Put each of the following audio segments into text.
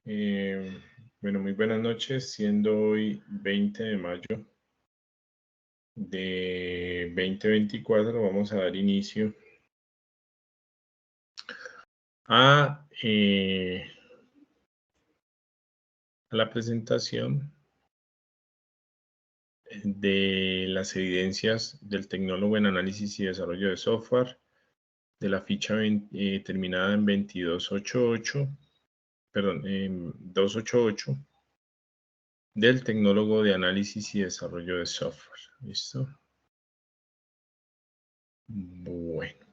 Bueno, muy buenas noches, siendo hoy 20 de mayo de 2024, vamos a dar inicio a la presentación de las evidencias del tecnólogo en análisis y desarrollo de software, de la ficha terminada en 2288, perdón, en 288, del tecnólogo de análisis y desarrollo de software. ¿Listo? Bueno.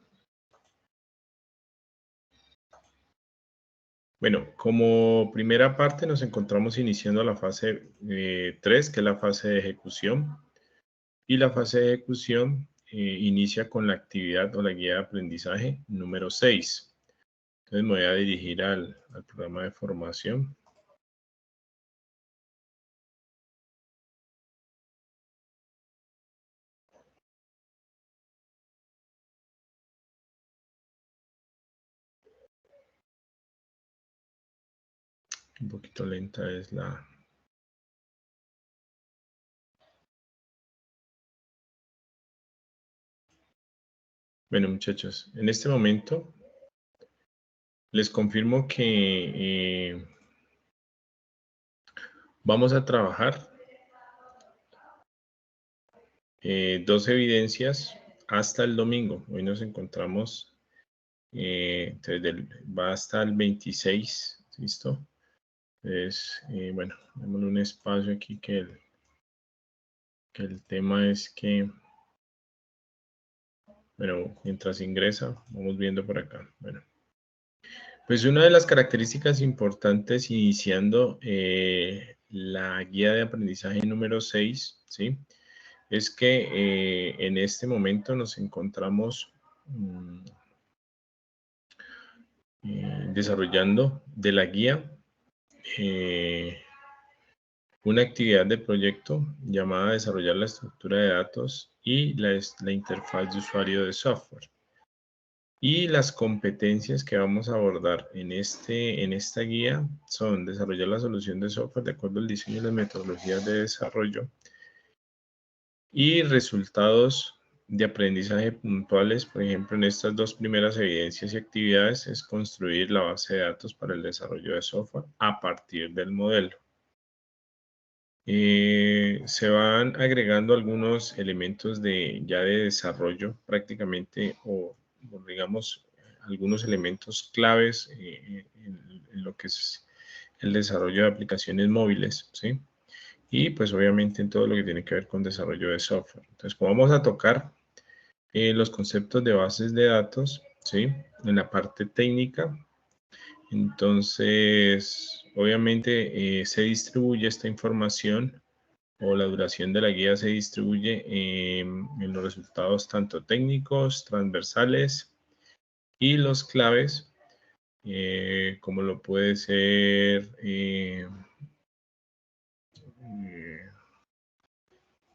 Bueno, como primera parte nos encontramos iniciando la fase 3, que es la fase de ejecución. Y la fase de ejecución inicia con la actividad o la guía de aprendizaje número 6. Entonces me voy a dirigir al programa de formación. Un poquito lenta es la... Bueno, muchachos, en este momento les confirmo que vamos a trabajar 2 evidencias hasta el domingo. Hoy nos encontramos, entonces va hasta el 26, ¿listo? Entonces, bueno, démosle un espacio aquí que el tema es que, bueno, mientras ingresa, vamos viendo por acá. Bueno, pues una de las características importantes iniciando la guía de aprendizaje número 6, ¿sí? Es que en este momento nos encontramos desarrollando de la guía una actividad de proyecto llamada desarrollar la estructura de datos y la interfaz de usuario de software. Y las competencias que vamos a abordar en esta guía son desarrollar la solución de software de acuerdo al diseño y las metodologías de desarrollo y resultados de aprendizaje puntuales. Por ejemplo, en estas 2 primeras evidencias y actividades es construir la base de datos para el desarrollo de software a partir del modelo. Se van agregando algunos elementos ya de desarrollo prácticamente, o digamos, algunos elementos claves en lo que es el desarrollo de aplicaciones móviles, ¿sí? Y pues obviamente en todo lo que tiene que ver con desarrollo de software. Entonces, como vamos a tocar los conceptos de bases de datos, ¿sí? En la parte técnica, entonces, obviamente se distribuye esta información o la duración de la guía se distribuye en los resultados tanto técnicos, transversales y los claves, como lo puede ser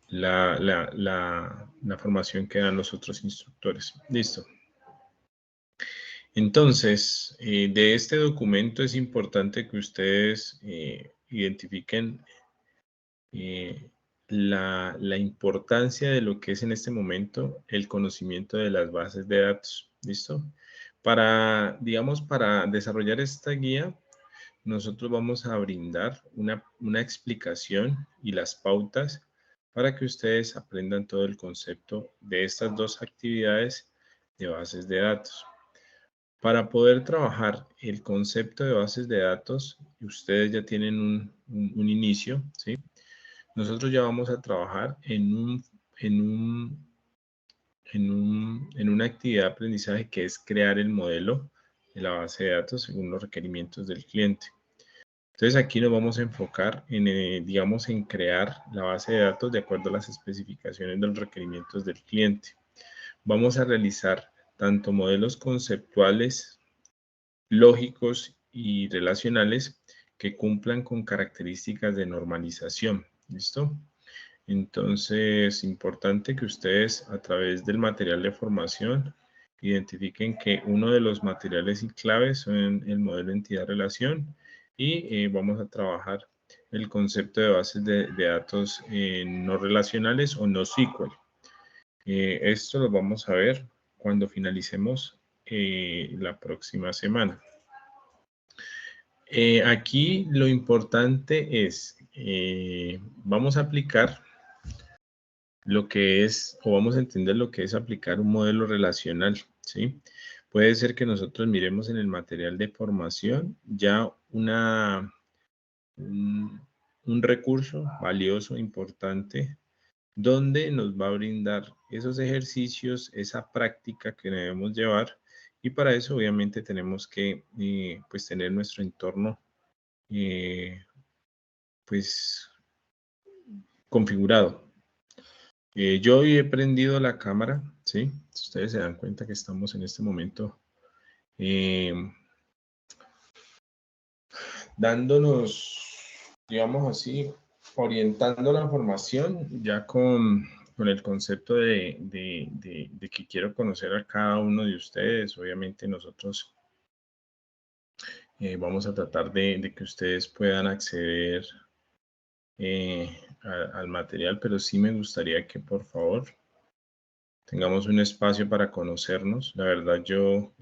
la formación que dan los otros instructores. Listo. Entonces, de este documento es importante que ustedes identifiquen la importancia de lo que es en este momento el conocimiento de las bases de datos. ¿Listo? Digamos, para desarrollar esta guía, nosotros vamos a brindar una explicación y las pautas para que ustedes aprendan todo el concepto de estas 2 actividades de bases de datos. Para poder trabajar el concepto de bases de datos, ustedes ya tienen un inicio, ¿sí? Nosotros ya vamos a trabajar en una actividad de aprendizaje que es crear el modelo de la base de datos según los requerimientos del cliente. Entonces aquí nos vamos a enfocar digamos, en crear la base de datos de acuerdo a las especificaciones de los requerimientos del cliente. Vamos a realizar tanto modelos conceptuales, lógicos y relacionales que cumplan con características de normalización. ¿Listo? Entonces, importante que ustedes a través del material de formación identifiquen que uno de los materiales y claves son el modelo entidad-relación y vamos a trabajar el concepto de bases de datos no relacionales o no SQL. Esto lo vamos a ver cuando finalicemos la próxima semana. Aquí lo importante es, vamos a aplicar lo que es, o vamos a entender lo que es aplicar un modelo relacional, ¿sí? Puede ser que nosotros miremos en el material de formación ya un recurso valioso, importante, donde nos va a brindar esos ejercicios, esa práctica que debemos llevar, y para eso obviamente tenemos que pues tener nuestro entorno pues configurado. Yo hoy he prendido la cámara, ¿sí? Ustedes se dan cuenta que estamos en este momento dándonos, digamos así, orientando la formación ya con el concepto de que quiero conocer a cada uno de ustedes. Obviamente nosotros vamos a tratar de que ustedes puedan acceder al material, pero sí me gustaría que por favor tengamos un espacio para conocernos. La verdad, yo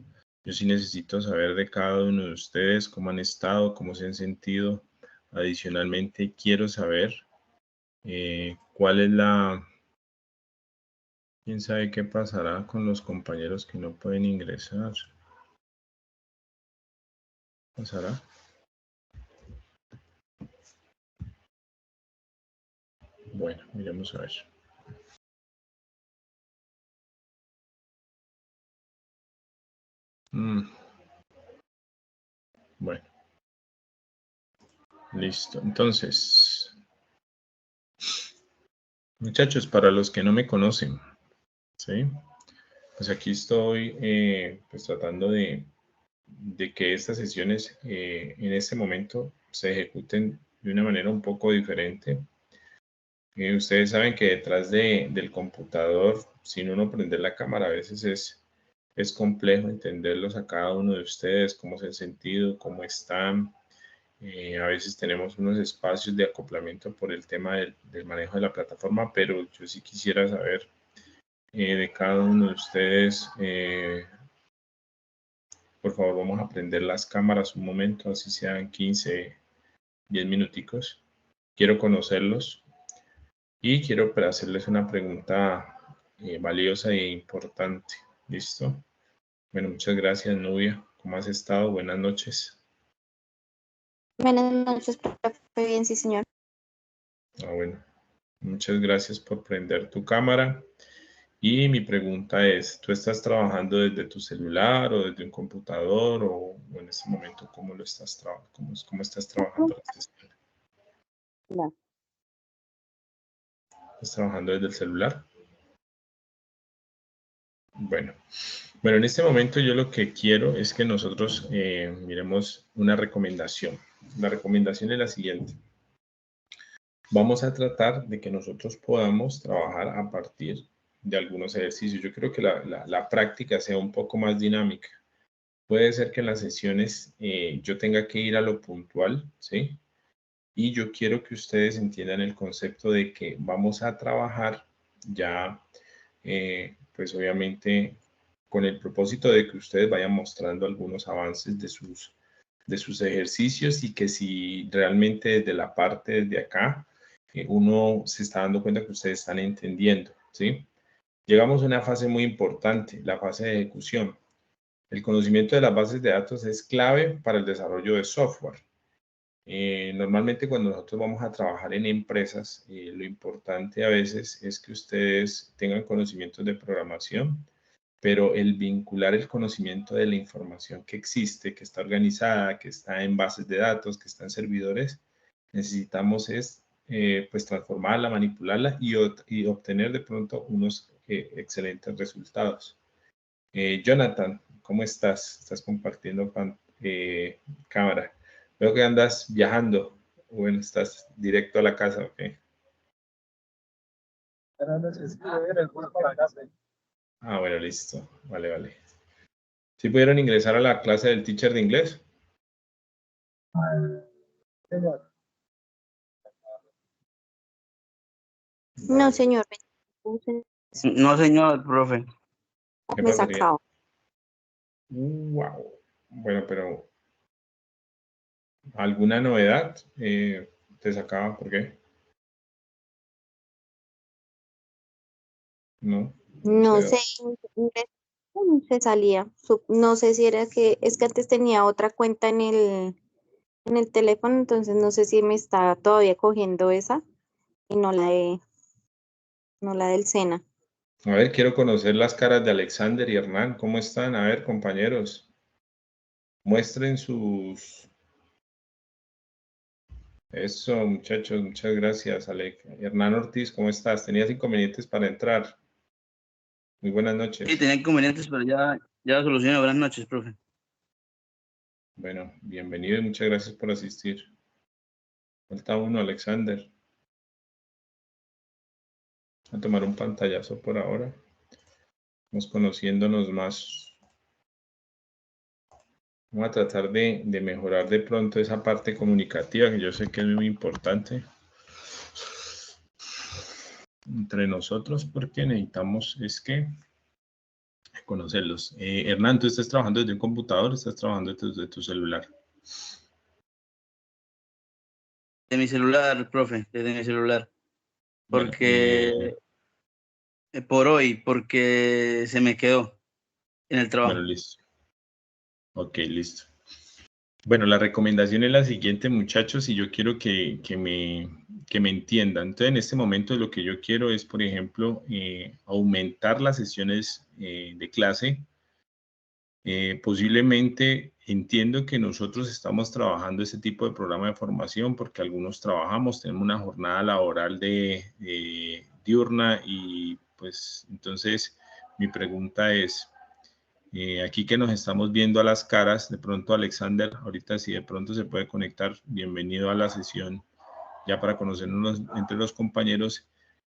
sí necesito saber de cada uno de ustedes cómo han estado, cómo se han sentido. Adicionalmente, quiero saber cuál es quién sabe qué pasará con los compañeros que no pueden ingresar. ¿Pasará? Bueno, miremos a ver. Bueno, listo. Entonces, muchachos, para los que no me conocen, ¿sí? Pues aquí estoy pues tratando de que estas sesiones en este momento se ejecuten de una manera un poco diferente. Ustedes saben que detrás del computador, sin uno prender la cámara, a veces es complejo entenderlos a cada uno de ustedes, cómo se han sentido, cómo están. A veces tenemos unos espacios de acoplamiento por el tema del manejo de la plataforma, pero yo sí quisiera saber de cada uno de ustedes. Por favor, vamos a prender las cámaras un momento, así sean 15, 10 minuticos. Quiero conocerlos y quiero hacerles una pregunta valiosa e importante. ¿Listo? Bueno, muchas gracias, Nubia. ¿Cómo has estado? Buenas noches. Buenas noches, profe. Bien, sí, señor. Bueno, muchas gracias por prender tu cámara. Y mi pregunta es, ¿tú estás trabajando desde tu celular o desde un computador o en este momento cómo lo estás cómo estás trabajando la sesión? No. ¿Estás trabajando desde el celular? Bueno, en este momento yo lo que quiero es que nosotros miremos una recomendación. La recomendación es la siguiente. Vamos a tratar de que nosotros podamos trabajar a partir de algunos ejercicios. Yo creo que la práctica sea un poco más dinámica. Puede ser que en las sesiones yo tenga que ir a lo puntual, ¿sí? Y yo quiero que ustedes entiendan el concepto de que vamos a trabajar ya, pues obviamente, con el propósito de que ustedes vayan mostrando algunos avances de sus ejercicios y que si realmente desde la parte de acá uno se está dando cuenta que ustedes están entendiendo, ¿sí? Llegamos a una fase muy importante, la fase de ejecución. El conocimiento de las bases de datos es clave para el desarrollo de software. Normalmente cuando nosotros vamos a trabajar en empresas, lo importante a veces es que ustedes tengan conocimientos de programación, pero el vincular el conocimiento de la información que existe, que está organizada, que está en bases de datos, que está en servidores, necesitamos pues transformarla, manipularla y obtener de pronto unos excelentes resultados. Jonathan, ¿cómo estás? Estás compartiendo cámara. Veo que andas viajando. Bueno, estás directo a la casa, ¿ok? Ah, bueno, listo. Vale, vale. ¿Sí pudieron ingresar a la clase del teacher de inglés? No, señor. No, señor, profe. ¿Qué Me pasaría? sacaba. Wow. Bueno, pero ¿alguna novedad te sacaba? ¿Por qué? No. No Cero. sé, se salía. No sé si era que, es que antes tenía otra cuenta en el teléfono, entonces no sé si me está todavía cogiendo esa y no la del Sena. A ver, quiero conocer las caras de Alexander y Hernán. ¿Cómo están? A ver, compañeros. Muestren sus... Eso, muchachos, muchas gracias, Alex. Hernán Ortiz, ¿cómo estás? Tenías inconvenientes para entrar. Muy buenas Sí, noches. tenía inconvenientes, pero ya lo solucioné. Buenas noches, profe. Bueno, bienvenido y muchas gracias por asistir. Falta uno, Alexander. A tomar un pantallazo por ahora. Vamos conociéndonos más. Vamos a tratar de mejorar de pronto esa parte comunicativa, que yo sé que es muy importante entre nosotros, porque necesitamos es que conocerlos. Hernán, ¿tú estás trabajando desde un computador o estás trabajando desde tu celular? De mi celular, profe, desde mi celular. Bueno, Porque porque se me quedó en el bueno, trabajo. listo. Ok, listo. Bueno, la recomendación es la siguiente, muchachos, y yo quiero que me entiendan. Entonces, en este momento lo que yo quiero es, por ejemplo, aumentar las sesiones de clase. Posiblemente entiendo que nosotros estamos trabajando ese tipo de programa de formación porque algunos trabajamos, tenemos una jornada laboral de diurna y pues entonces mi pregunta es, aquí que nos estamos viendo a las caras, de pronto Alexander, ahorita si de pronto se puede conectar, bienvenido a la sesión ya para conocernos entre los compañeros.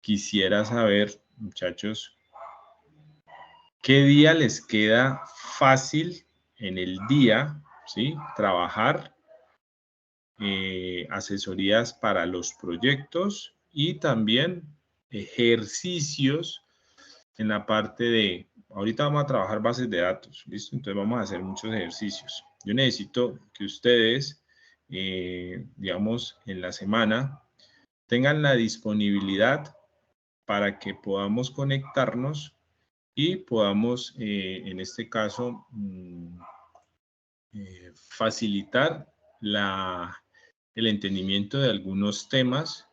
Quisiera saber, muchachos, ¿qué día les queda fácil en el día, ¿sí? Trabajar asesorías para los proyectos y también ejercicios en la parte de, ahorita vamos a trabajar bases de datos, ¿listo? Entonces vamos a hacer muchos ejercicios. Yo necesito que ustedes, digamos, en la semana tengan la disponibilidad para que podamos conectarnos y podamos, en este caso, facilitar el entendimiento de algunos temas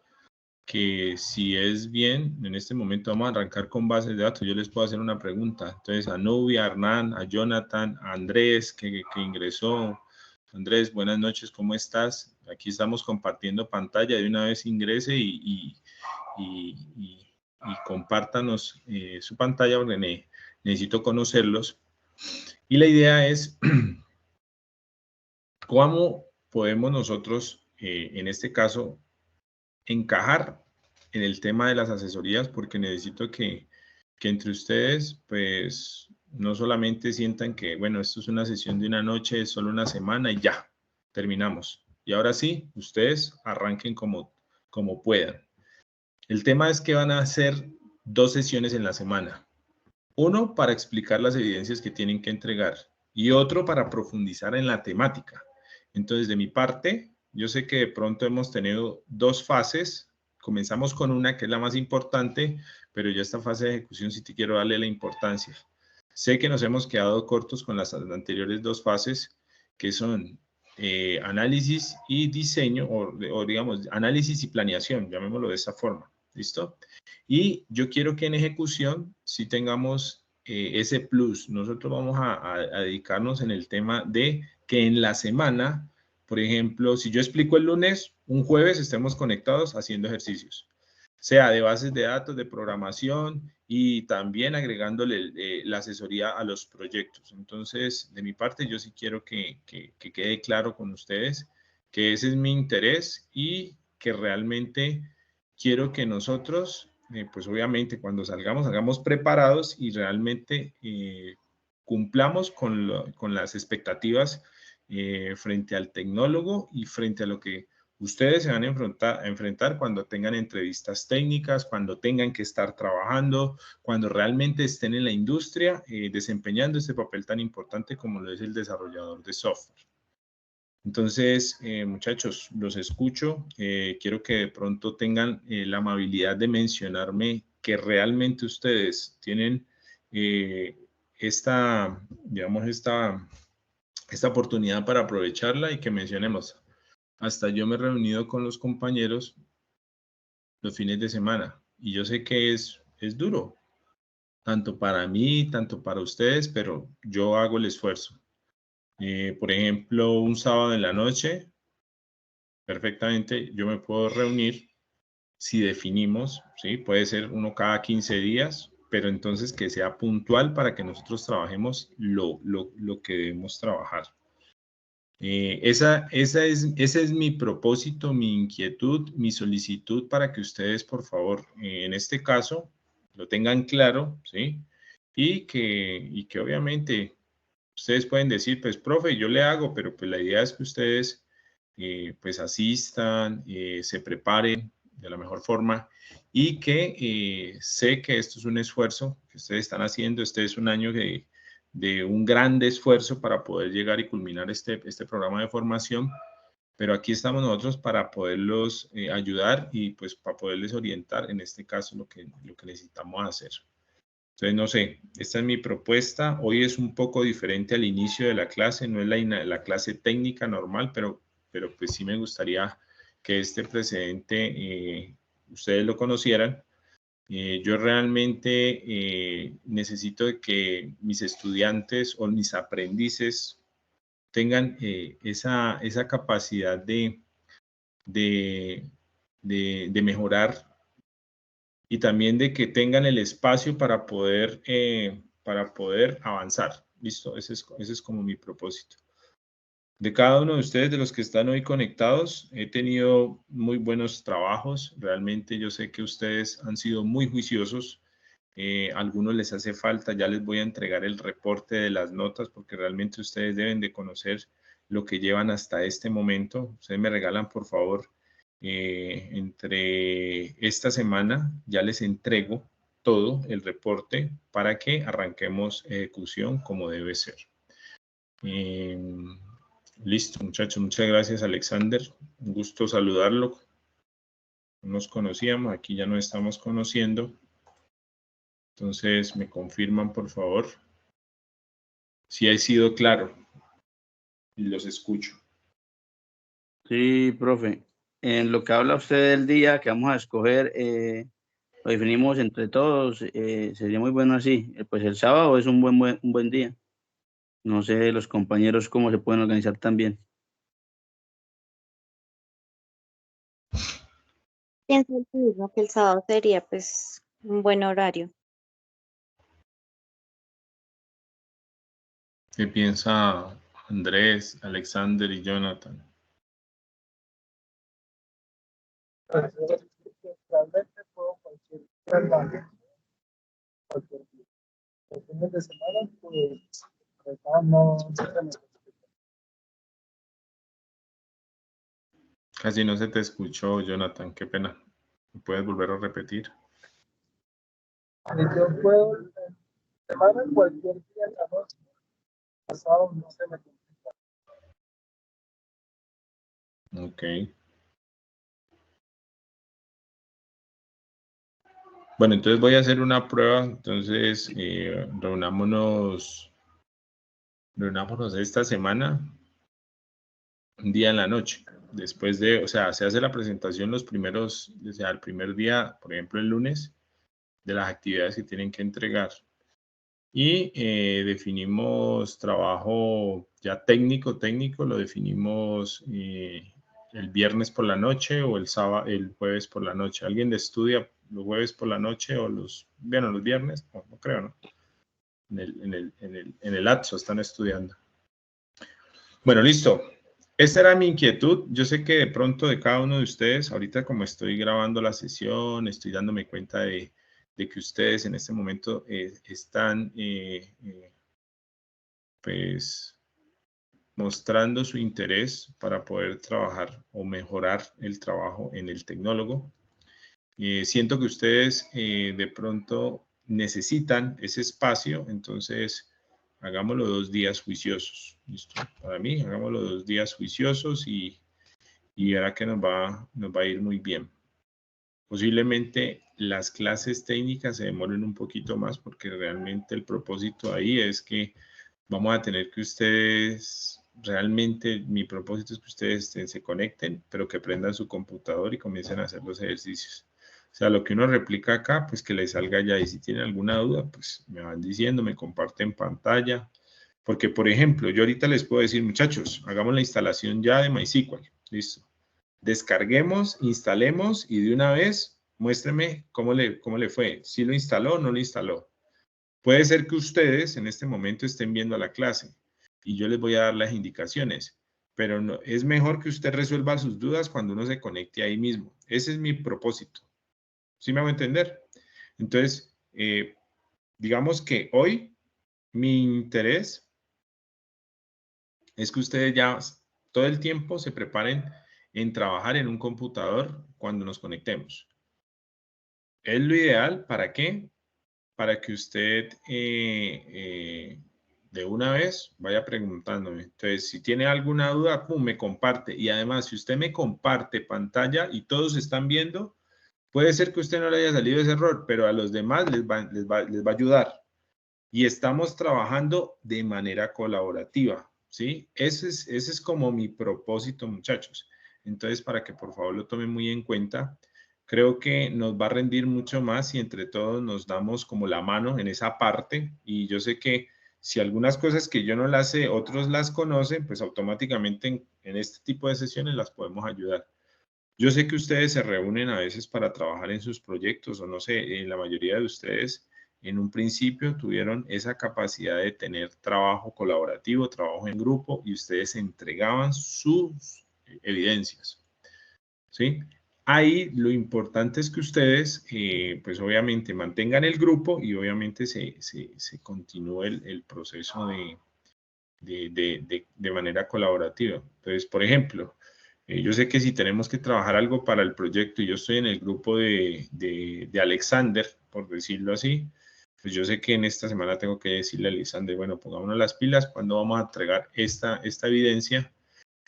que si es bien, en este momento vamos a arrancar con bases de datos. Yo les puedo hacer una pregunta. Entonces, a Nubia, a Hernán, a Jonathan, a Andrés, que ingresó. Andrés, buenas noches, ¿cómo estás? Aquí estamos compartiendo pantalla. De una vez ingrese y compártanos su pantalla porque necesito conocerlos. Y la idea es, ¿cómo podemos nosotros, en este caso, encajar en el tema de las asesorías? Porque necesito que entre ustedes, pues, no solamente sientan que, bueno, esto es una sesión de una noche, es solo una semana y ya, terminamos. Y ahora sí, ustedes arranquen como puedan. El tema es que van a hacer 2 sesiones en la semana. Uno para explicar las evidencias que tienen que entregar y otro para profundizar en la temática. Entonces, de mi parte, yo sé que de pronto hemos tenido 2 fases. Comenzamos con una que es la más importante, pero ya esta fase de ejecución sí te quiero darle la importancia. Sé que nos hemos quedado cortos con las anteriores 2 fases, que son análisis y diseño, o digamos, análisis y planeación, llamémoslo de esa forma. ¿Listo? Y yo quiero que en ejecución sí tengamos ese plus. Nosotros vamos a dedicarnos en el tema de que en la semana, por ejemplo, si yo explico el lunes, un jueves estemos conectados haciendo ejercicios, sea de bases de datos, de programación y también agregándole la asesoría a los proyectos. Entonces, de mi parte, yo sí quiero que quede claro con ustedes que ese es mi interés y que realmente quiero que nosotros, pues obviamente cuando salgamos preparados y realmente cumplamos con las expectativas frente al tecnólogo y frente a lo que Ustedes se van a enfrentar cuando tengan entrevistas técnicas, cuando tengan que estar trabajando, cuando realmente estén en la industria desempeñando este papel tan importante como lo es el desarrollador de software. Entonces, muchachos, los escucho. Quiero que de pronto tengan la amabilidad de mencionarme que realmente ustedes tienen digamos, esta oportunidad para aprovecharla y que mencionemos. Hasta yo me he reunido con los compañeros los fines de semana y yo sé que es duro, tanto para mí, tanto para ustedes, pero yo hago el esfuerzo. Por ejemplo, un sábado en la noche, perfectamente yo me puedo reunir si definimos, ¿sí? Puede ser uno cada 15 días, pero entonces que sea puntual para que nosotros trabajemos lo que debemos trabajar. Ese es mi propósito, mi inquietud, mi solicitud para que ustedes, por favor, en este caso, lo tengan claro, ¿sí? Y que obviamente ustedes pueden decir, pues, profe, yo le hago, pero pues la idea es que ustedes, pues, asistan, se preparen de la mejor forma y que sé que esto es un esfuerzo que ustedes están haciendo. Este es un año de un gran esfuerzo para poder llegar y culminar este programa de formación, pero aquí estamos nosotros para poderlos ayudar y pues para poderles orientar en este caso lo que necesitamos hacer. Entonces, no sé, esta es mi propuesta. Hoy es un poco diferente al inicio de la clase, no es la clase técnica normal, pero pues sí me gustaría que este precedente ustedes lo conocieran. Yo realmente necesito de que mis estudiantes o mis aprendices tengan esa capacidad de mejorar y también de que tengan el espacio para poder avanzar. ¿Listo? Ese es como mi propósito. De cada uno de ustedes, de los que están hoy conectados, he tenido muy buenos trabajos. Realmente yo sé que ustedes han sido muy juiciosos. A algunos les hace falta, ya les voy a entregar el reporte de las notas porque realmente ustedes deben de conocer lo que llevan hasta este momento. Ustedes me regalan, por favor, entre esta semana ya les entrego todo el reporte para que arranquemos ejecución como debe ser. Listo, muchachos. Muchas gracias, Alexander. Un gusto saludarlo. No nos conocíamos, aquí ya nos estamos conociendo. Entonces, me confirman, por favor, si ha sido claro y los escucho. Sí, profe. En lo que habla usted del día que vamos a escoger, lo definimos entre todos. Sería muy bueno así. Pues el sábado es un buen día. No sé los compañeros cómo se pueden organizar también. Pienso lo mismo, que el sábado sería pues un buen horario. ¿Qué piensa Andrés, Alexander y Jonathan? Realmente puedo cualquier día. Los fines de semana, pues no se me Casi no se te escuchó, Jonathan. Qué pena. ¿Me puedes volver a repetir? Yo puedo semana cualquier día en la noche. Pasado no se me complica. Ok. Bueno, entonces voy a hacer una prueba. Entonces, reunámonos esta semana, un día en la noche. Después o sea, se hace la presentación o sea, el primer día, por ejemplo, el lunes, de las actividades que tienen que entregar. Y definimos trabajo ya técnico, lo definimos el viernes por la noche o el jueves por la noche. ¿Alguien estudia los jueves por la noche o los viernes? No creo, ¿no? En el lapso están estudiando. Bueno, listo. Esta era mi inquietud. Yo sé que de pronto de cada uno de ustedes, ahorita como estoy grabando la sesión, estoy dándome cuenta de que ustedes en este momento están, pues, mostrando su interés para poder trabajar o mejorar el trabajo en el tecnólogo. Siento que ustedes de pronto necesitan ese espacio, entonces hagámoslo 2 días juiciosos. ¿Listo? Para mí, hagámoslo 2 días juiciosos y verá que nos va a ir muy bien. Posiblemente las clases técnicas se demoren un poquito más porque realmente el propósito ahí es que vamos a tener que ustedes, realmente mi propósito es que ustedes se conecten, pero que prendan su computador y comiencen a hacer los ejercicios. O sea, lo que uno replica acá, pues que les salga ya. Y si tienen alguna duda, pues me van diciendo, me comparten pantalla. Porque, por ejemplo, yo ahorita les puedo decir, muchachos, hagamos la instalación ya de MySQL. Listo. Descarguemos, instalemos y de una vez muéstreme cómo le fue. Si lo instaló o no lo instaló. Puede ser que ustedes en este momento estén viendo la clase y yo les voy a dar las indicaciones, pero no, es mejor que usted resuelva sus dudas cuando uno se conecte ahí mismo. Ese es mi propósito. ¿Sí me hago entender? Entonces, digamos que hoy mi interés es que ustedes ya todo el tiempo se preparen en trabajar en un computador cuando nos conectemos. Es lo ideal, ¿para qué? Para que usted de una vez vaya preguntándome. Entonces, si tiene alguna duda, pum, me comparte. Y además, si usted me comparte pantalla y todos están viendo, puede ser que a usted no le haya salido ese error, pero a los demás les va a ayudar. Y estamos trabajando de manera colaborativa, ¿sí? Ese es como mi propósito, muchachos. Entonces, para que por favor lo tomen muy en cuenta, creo que nos va a rendir mucho más si entre todos nos damos como la mano en esa parte. Y yo sé que si algunas cosas que yo no las sé, otros las conocen, pues automáticamente en este tipo de sesiones las podemos ayudar. Yo sé que ustedes se reúnen a veces para trabajar en sus proyectos, o no sé, la mayoría de ustedes en un principio tuvieron esa capacidad de tener trabajo colaborativo, trabajo en grupo, y ustedes entregaban sus evidencias, ¿sí? Ahí lo importante es que ustedes, pues obviamente mantengan el grupo y obviamente se continúe el proceso de manera colaborativa. Entonces, por ejemplo, yo sé que si tenemos que trabajar algo para el proyecto y yo estoy en el grupo de Alexander, por decirlo así, pues yo sé que en esta semana tengo que decirle a Alexander, bueno, pongámonos las pilas, cuando vamos a entregar esta evidencia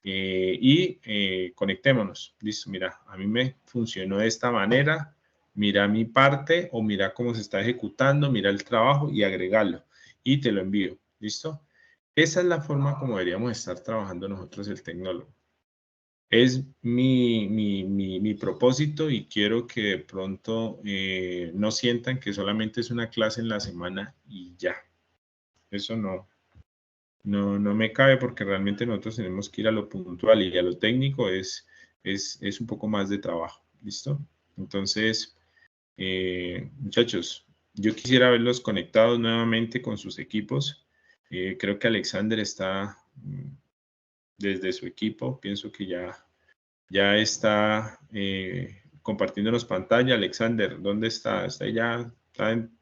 y conectémonos. Listo, mira, a mí me funcionó de esta manera, mira mi parte o mira cómo se está ejecutando, mira el trabajo y agregarlo y te lo envío. ¿Listo? Esa es la forma como deberíamos estar trabajando nosotros el tecnólogo. Es mi propósito y quiero que de pronto no sientan que solamente es una clase en la semana y ya. Eso no me cabe porque realmente nosotros tenemos que ir a lo puntual y a lo técnico es un poco más de trabajo. ¿Listo? Entonces, muchachos, yo quisiera verlos conectados nuevamente con sus equipos. Creo que Alexander está desde su equipo, pienso que ya está compartiéndonos pantalla. Alexander, ¿dónde está? ¿Está ya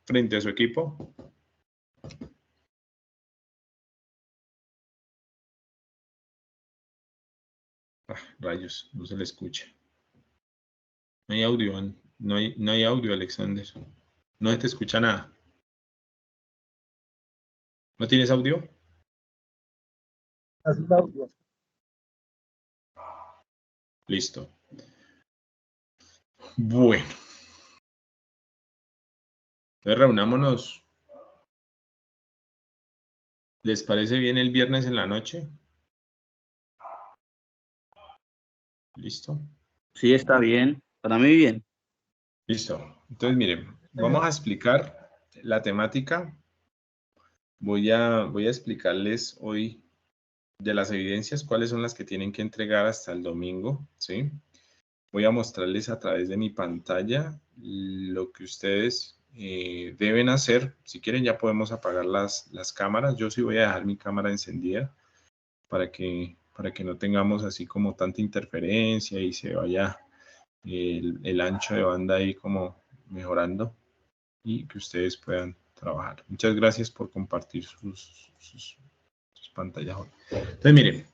frente a su equipo? Rayos, no se le escucha. No hay audio, no hay audio, Alexander. No se te escucha nada. ¿No tienes audio? Así la audio. Listo. Bueno. Entonces reunámonos. ¿Les parece bien el viernes en la noche? ¿Listo? Sí, está bien. Para mí bien. Listo. Entonces, miren, vamos a explicar la temática. Voy a explicarles hoy de las evidencias cuáles son las que tienen que entregar hasta el domingo, ¿sí? Voy a mostrarles a través de mi pantalla lo que ustedes deben hacer. Si quieren ya podemos apagar las cámaras. Yo sí voy a dejar mi cámara encendida para que no tengamos así como tanta interferencia y se vaya el ancho de banda ahí como mejorando y que ustedes puedan trabajar. Muchas gracias por compartir sus pantalla. Entonces, miren,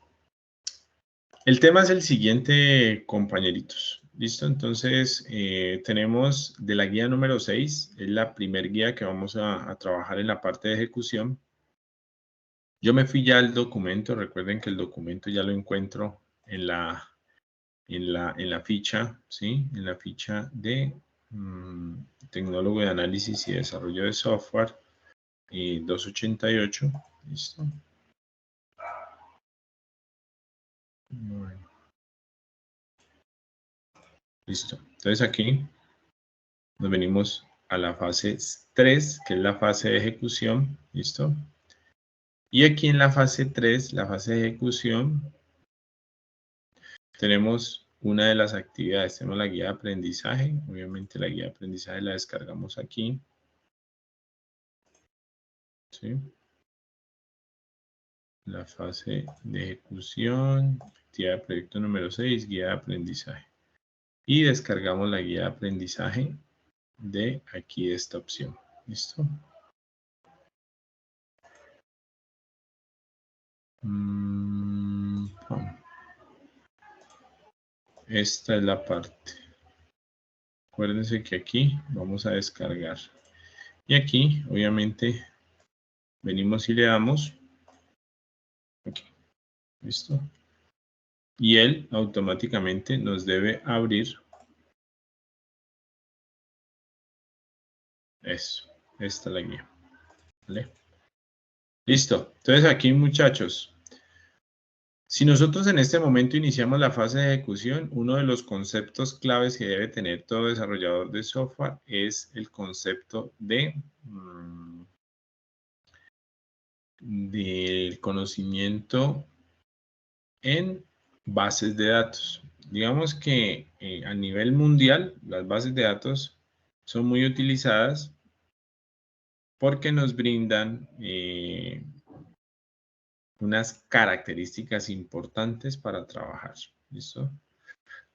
el tema es el siguiente, compañeritos. ¿Listo? Entonces, tenemos de la guía número 6, es la primer guía que vamos a trabajar en la parte de ejecución. Yo me fui ya al documento, recuerden que el documento ya lo encuentro en la ficha, ¿sí? En la ficha de tecnólogo de análisis y desarrollo de software 288, ¿listo? Bueno. Listo. Entonces aquí nos venimos a la fase 3, que es la fase de ejecución, ¿listo? Y aquí en la fase 3, la fase de ejecución, tenemos una de las actividades, tenemos la guía de aprendizaje, obviamente la guía de aprendizaje la descargamos aquí, ¿sí? La fase de ejecución, actividad de proyecto número 6, guía de aprendizaje. Y descargamos la guía de aprendizaje de aquí de esta opción, ¿listo? Esta es la parte. Acuérdense que aquí vamos a descargar. Y aquí, obviamente, venimos y le damos. Aquí. ¿Listo? Y él automáticamente nos debe abrir. Eso. Esta es la guía. ¿Vale? Listo. Entonces aquí, muchachos, si nosotros en este momento iniciamos la fase de ejecución, uno de los conceptos claves que debe tener todo desarrollador de software es el concepto del conocimiento en bases de datos. Digamos que a nivel mundial las bases de datos son muy utilizadas porque nos brindan unas características importantes para trabajar. ¿Listo?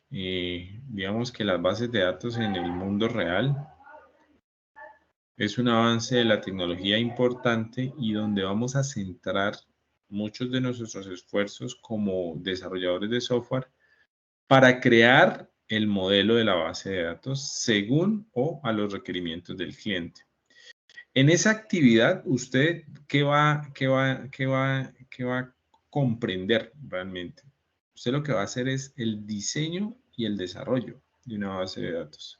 Digamos que las bases de datos en el mundo real es un avance de la tecnología importante y donde vamos a centrar muchos de nuestros esfuerzos como desarrolladores de software para crear el modelo de la base de datos según o a los requerimientos del cliente. En esa actividad, usted, ¿qué va a comprender realmente? Usted lo que va a hacer es el diseño y el desarrollo de una base de datos.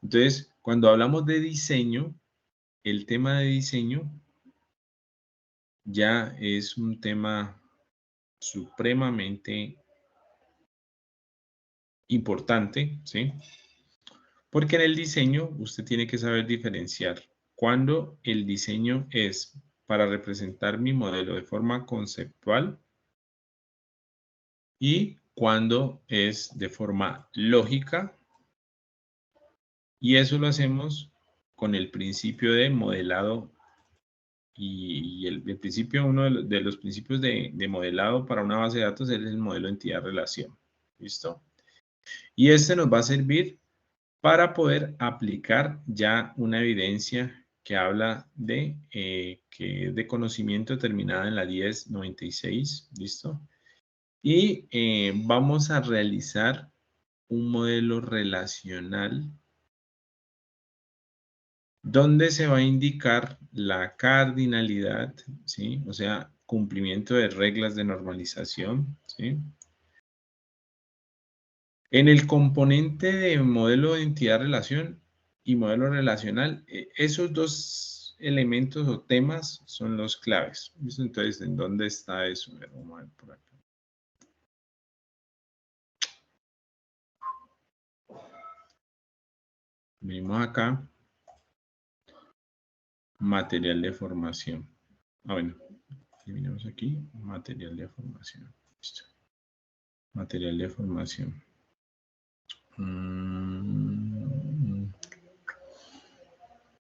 Entonces, cuando hablamos de diseño, el tema de diseño ya es un tema supremamente importante, ¿sí? Porque en el diseño usted tiene que saber diferenciar cuando el diseño es para representar mi modelo de forma conceptual y cuando es de forma lógica. Y eso lo hacemos con el principio de modelado y el principio, uno de los principios de modelado para una base de datos es el modelo entidad-relación. ¿Listo? Y este nos va a servir para poder aplicar ya una evidencia que habla de que es de conocimiento terminada en la 1096, ¿listo? Y vamos a realizar un modelo relacional donde se va a indicar la cardinalidad, ¿sí? O sea, cumplimiento de reglas de normalización, ¿sí? En el componente de modelo de entidad-relación y modelo relacional, esos dos elementos o temas son los claves. ¿Listo? Entonces, ¿en dónde está eso? Vamos a ver por acá. Venimos acá. Material de formación. Bueno, eliminamos aquí. Material de formación. Listo. Material de formación.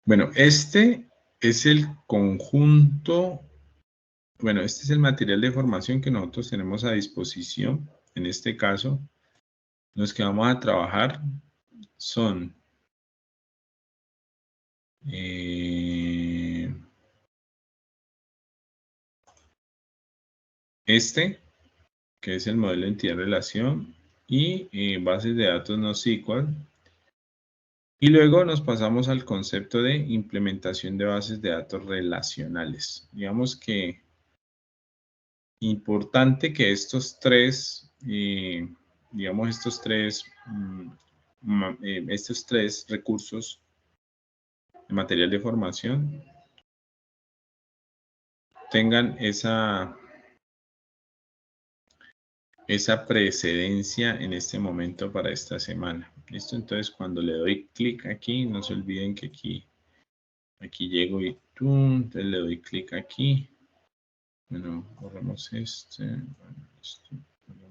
Bueno, este es el conjunto, bueno, este es el material de formación que nosotros tenemos a disposición. En este caso, los que vamos a trabajar son que es el modelo de entidad-relación, y bases de datos NoSQL. Y luego nos pasamos al concepto de implementación de bases de datos relacionales. Digamos que importante que estos tres, estos tres recursos de material de formación tengan esa precedencia en este momento para esta semana. ¿Listo? Entonces, cuando le doy clic aquí, no se olviden que aquí llego y entonces le doy clic aquí. Bueno, borramos este. Bueno,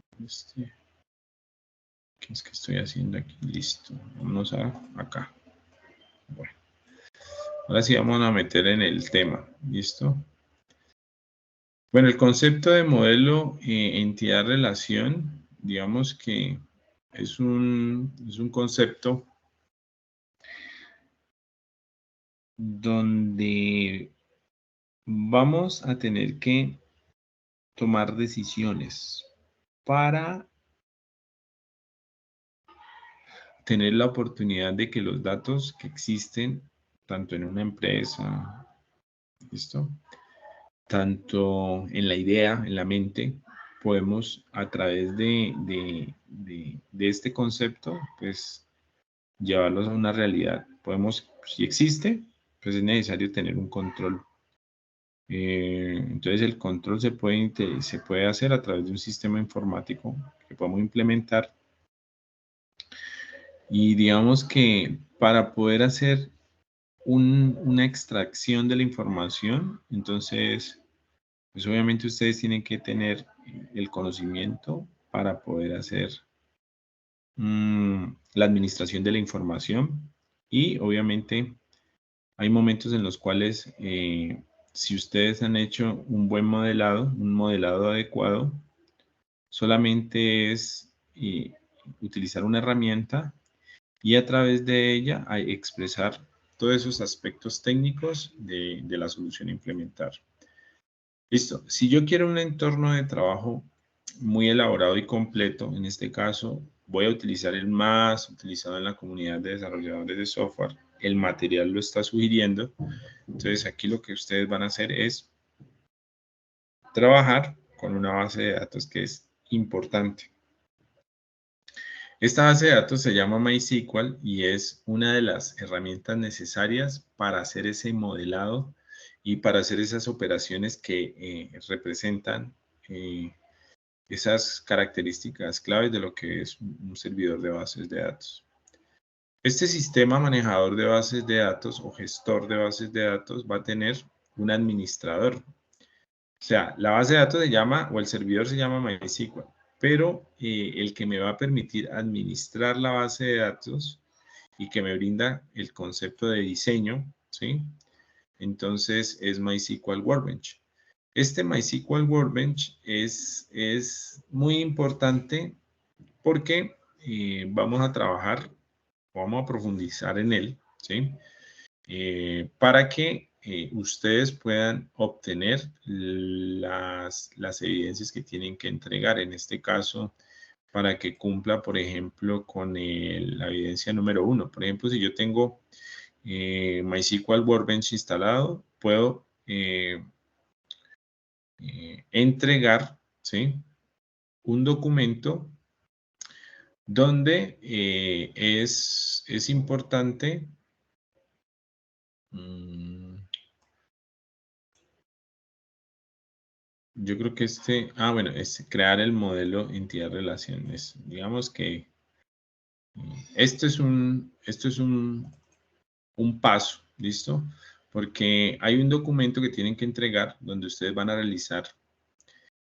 ¿Qué es que estoy haciendo aquí? Listo. Vámonos acá. Bueno. Ahora sí vamos a meter en el tema. ¿Listo? Bueno, el concepto de modelo entidad-relación, digamos que es un concepto donde vamos a tener que tomar decisiones para tener la oportunidad de que los datos que existen, tanto en una empresa, ¿listo? Tanto en la idea, en la mente, podemos a través de este concepto, pues llevarlos a una realidad. Podemos, si existe, pues es necesario tener un control. Entonces el control se puede hacer a través de un sistema informático que podemos implementar. Y digamos que para poder hacer una extracción de la información, entonces, pues obviamente ustedes tienen que tener el conocimiento para poder hacer la administración de la información. Y obviamente hay momentos en los cuales si ustedes han hecho un buen modelado, un modelado adecuado, solamente es utilizar una herramienta y a través de ella expresar todos esos aspectos técnicos de la solución a implementar. Listo. Si yo quiero un entorno de trabajo muy elaborado y completo, en este caso voy a utilizar el más utilizado en la comunidad de desarrolladores de software. El material lo está sugiriendo. Entonces aquí lo que ustedes van a hacer es trabajar con una base de datos que es importante. Esta base de datos se llama MySQL y es una de las herramientas necesarias para hacer ese modelado y para hacer esas operaciones que representan esas características claves de lo que es un servidor de bases de datos. Este sistema manejador de bases de datos o gestor de bases de datos va a tener un administrador. O sea, la base de datos se llama, o el servidor se llama MySQL, pero el que me va a permitir administrar la base de datos y que me brinda el concepto de diseño, ¿sí? Entonces es MySQL Workbench. Este MySQL Workbench es muy importante porque vamos a trabajar, vamos a profundizar en él, ¿sí? Para que ustedes puedan obtener las evidencias que tienen que entregar. En este caso, para que cumpla, por ejemplo, con la evidencia número 1. Por ejemplo, si yo tengo MySQL Workbench instalado, puedo entregar, ¿sí?, un documento donde es importante yo creo que bueno, es crear el modelo entidad-relaciones. Digamos que esto es un paso, ¿listo? Porque hay un documento que tienen que entregar donde ustedes van a realizar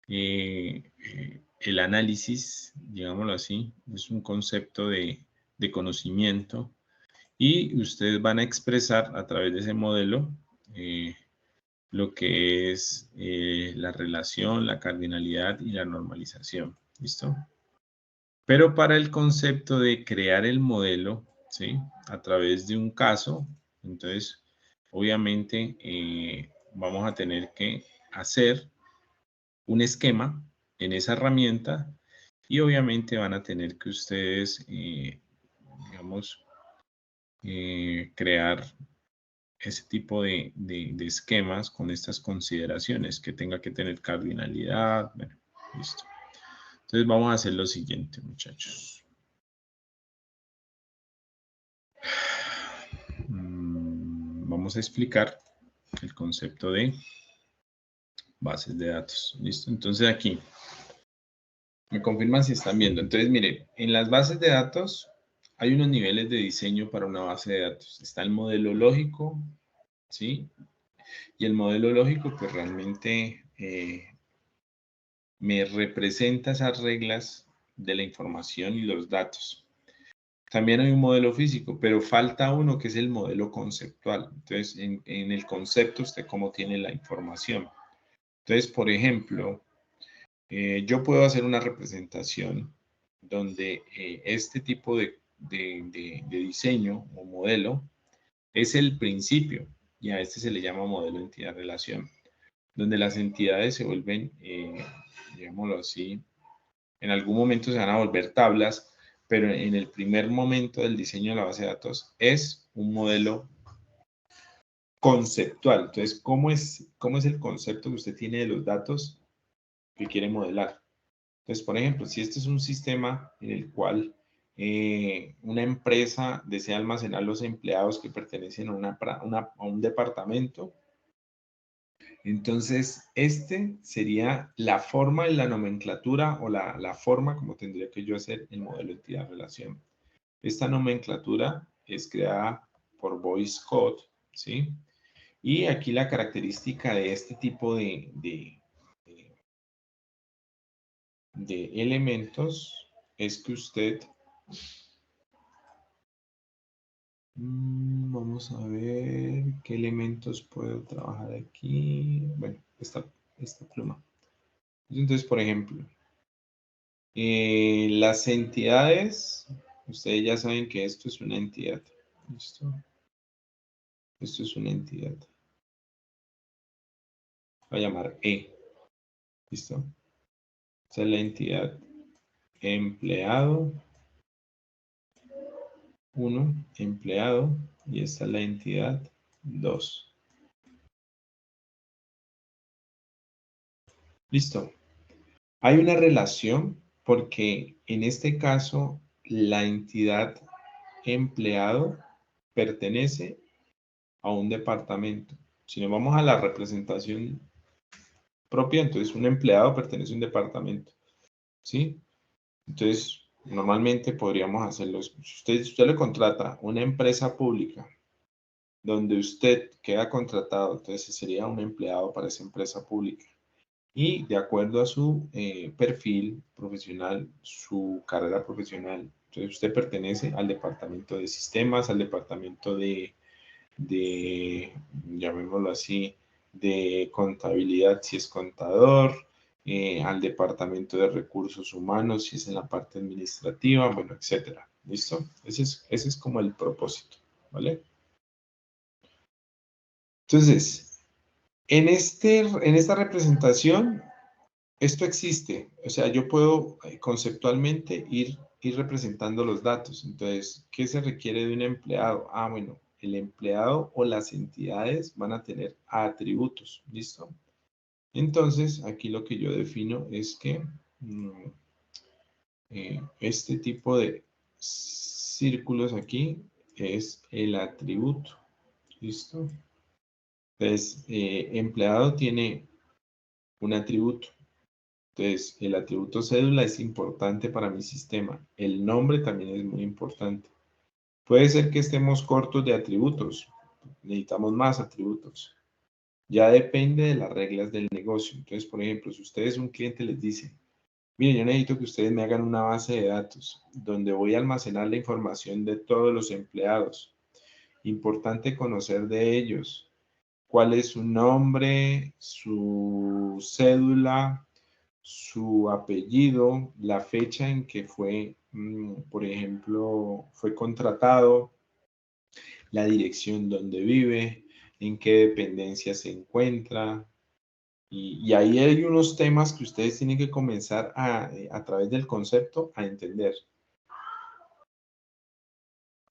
el análisis, digámoslo así, es un concepto de conocimiento y ustedes van a expresar a través de ese modelo lo que es la relación, la cardinalidad y la normalización, ¿listo? Pero para el concepto de crear el modelo, ¿sí?, a través de un caso, entonces, obviamente, vamos a tener que hacer un esquema en esa herramienta y obviamente van a tener que ustedes, digamos, crear ese tipo de esquemas con estas consideraciones, que tenga que tener cardinalidad. Bueno, listo. Entonces vamos a hacer lo siguiente, muchachos. Vamos a explicar el concepto de bases de datos. ¿Listo? Entonces aquí, me confirman si están viendo. Entonces, miren, en las bases de datos hay unos niveles de diseño para una base de datos. Está el modelo lógico, ¿sí? Y el modelo lógico, pues realmente me representa esas reglas de la información y los datos. También hay un modelo físico, pero falta uno que es el modelo conceptual. Entonces, en el concepto, usted cómo tiene la información. Entonces, por ejemplo, yo puedo hacer una representación donde este tipo de diseño o modelo es el principio, y a este se le llama modelo entidad-relación, donde las entidades se vuelven, digámoslo así, en algún momento se van a volver tablas, pero en el primer momento del diseño de la base de datos es un modelo conceptual. Entonces, ¿cómo es el concepto que usted tiene de los datos que quiere modelar? Entonces, por ejemplo, si este es un sistema en el cual una empresa desea almacenar los empleados que pertenecen a un departamento, entonces este sería la forma en la nomenclatura o la forma como tendría que yo hacer el modelo entidad-relación. Esta nomenclatura es creada por Voice Code, ¿sí? Y aquí la característica de este tipo de elementos es que usted, vamos a ver qué elementos puedo trabajar aquí. Bueno, esta pluma. Entonces, por ejemplo, las entidades, ustedes ya saben que esto es una entidad. ¿Listo? Esto es una entidad. Voy a llamar E. ¿Listo? Esta es la entidad empleado 1, empleado, y esta es la entidad 2. Listo. Hay una relación porque en este caso la entidad empleado pertenece a un departamento. Si nos vamos a la representación propia, entonces un empleado pertenece a un departamento, ¿sí? Entonces, normalmente podríamos hacerlo. Si usted le contrata una empresa pública donde usted queda contratado, entonces sería un empleado para esa empresa pública. Y de acuerdo a su perfil profesional, su carrera profesional, entonces usted pertenece al departamento de sistemas, al departamento de llamémoslo así, de contabilidad si es contador, al departamento de recursos humanos si es en la parte administrativa, bueno, etcétera. ¿Listo? Ese es como el propósito, ¿vale? Entonces, en esta representación, esto existe. O sea, yo puedo conceptualmente ir representando los datos. Entonces, ¿qué se requiere de un empleado? Ah, bueno, el empleado o las entidades van a tener atributos. ¿Listo? Entonces, aquí lo que yo defino es que este tipo de círculos aquí es el atributo. ¿Listo? Entonces, empleado tiene un atributo. Entonces, el atributo cédula es importante para mi sistema. El nombre también es muy importante. Puede ser que estemos cortos de atributos. Necesitamos más atributos. Ya depende de las reglas del negocio. Entonces, por ejemplo, si ustedes un cliente les dice, mire, yo necesito que ustedes me hagan una base de datos donde voy a almacenar la información de todos los empleados. Importante conocer de ellos. ¿Cuál es su nombre, su cédula, su apellido, la fecha en que fue, por ejemplo, fue contratado, la dirección donde vive, en qué dependencia se encuentra, Y ahí hay unos temas que ustedes tienen que comenzar a través del concepto a entender.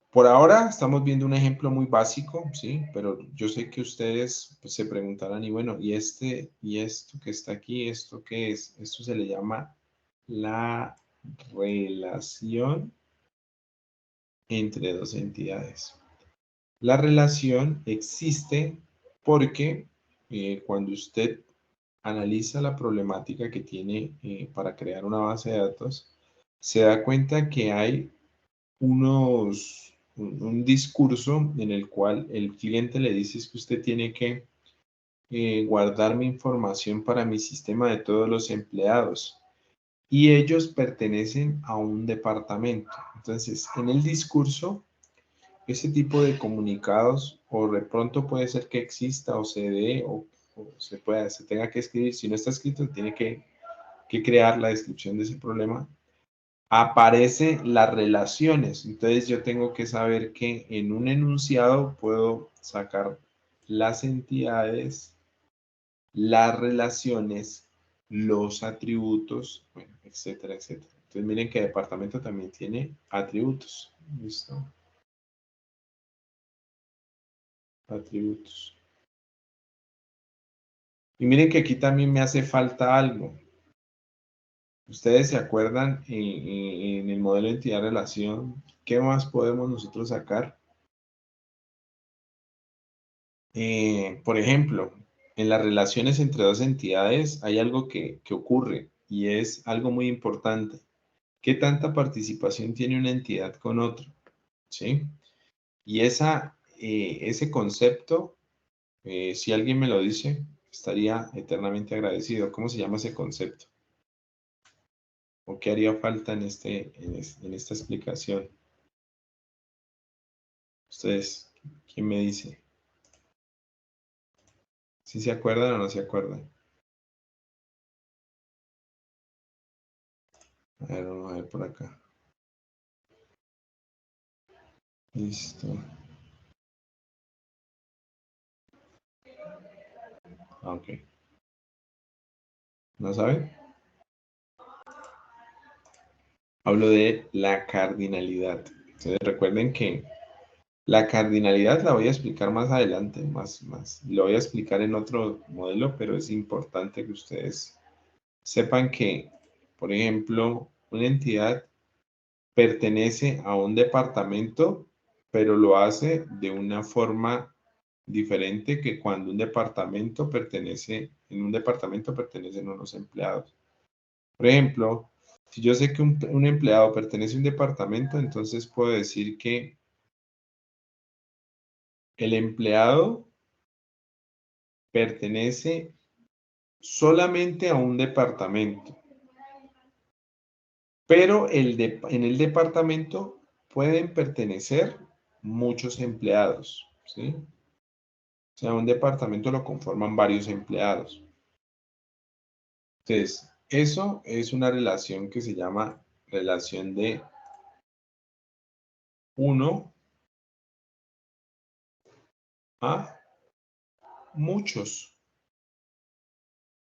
Por ahora estamos viendo un ejemplo muy básico, ¿sí? Pero yo sé que ustedes pues, se preguntarán, y bueno, ¿y esto que está aquí, esto qué es? Esto se le llama la relación entre dos entidades. La relación existe porque cuando usted analiza la problemática que tiene para crear una base de datos, se da cuenta que hay un discurso en el cual el cliente le dice es que usted tiene que guardar mi información para mi sistema de todos los empleados y ellos pertenecen a un departamento. Entonces, en el discurso, ese tipo de comunicados o de pronto puede ser que exista o se dé o se tenga que escribir. Si no está escrito, tiene que crear la descripción de ese problema. Aparece las relaciones. Entonces yo tengo que saber que en un enunciado puedo sacar las entidades, las relaciones, los atributos, bueno, etcétera, etcétera. Entonces miren que departamento también tiene atributos. ¿Listo? Atributos. Y miren que aquí también me hace falta algo. Ustedes se acuerdan en el modelo de entidad-relación, ¿qué más podemos nosotros sacar? Por ejemplo, en las relaciones entre dos entidades hay algo que ocurre y es algo muy importante. ¿Qué tanta participación tiene una entidad con otra? ¿Sí? Y ese concepto, si alguien me lo dice, estaría eternamente agradecido. ¿Cómo se llama ese concepto? ¿O qué haría falta en esta explicación? Ustedes, ¿quién me dice? ¿Sí se acuerdan o no se acuerdan? A ver, vamos a ver por acá. Listo. Ok. ¿No saben? Hablo de la cardinalidad. Entonces recuerden que la cardinalidad la voy a explicar más adelante, más. Lo voy a explicar en otro modelo, pero es importante que ustedes sepan que, por ejemplo, una entidad pertenece a un departamento, pero lo hace de una forma diferente que cuando en un departamento pertenecen unos empleados. Por ejemplo, si yo sé que un empleado pertenece a un departamento, entonces puedo decir que el empleado pertenece solamente a un departamento, pero en el departamento pueden pertenecer muchos empleados, ¿sí? O sea, un departamento lo conforman varios empleados. Entonces, eso es una relación que se llama relación de 1 a muchos.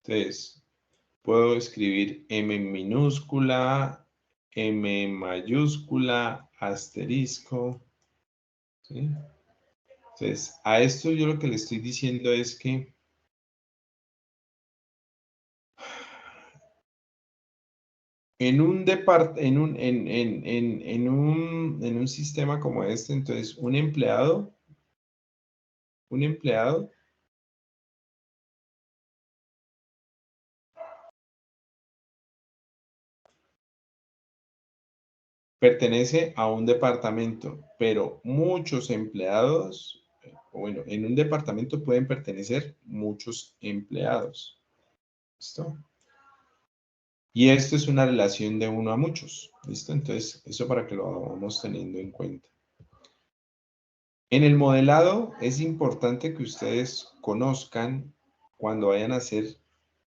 Entonces, puedo escribir M minúscula, M mayúscula, asterisco, ¿sí? Entonces, a esto yo lo que le estoy diciendo es que en un sistema como este, entonces un empleado pertenece a un departamento, pero muchos empleados, bueno, en un departamento pueden pertenecer muchos empleados. ¿Listo? Y esto es una relación de 1 a muchos. ¿Listo? Entonces, eso para que lo vamos teniendo en cuenta. En el modelado es importante que ustedes conozcan cuando vayan a hacer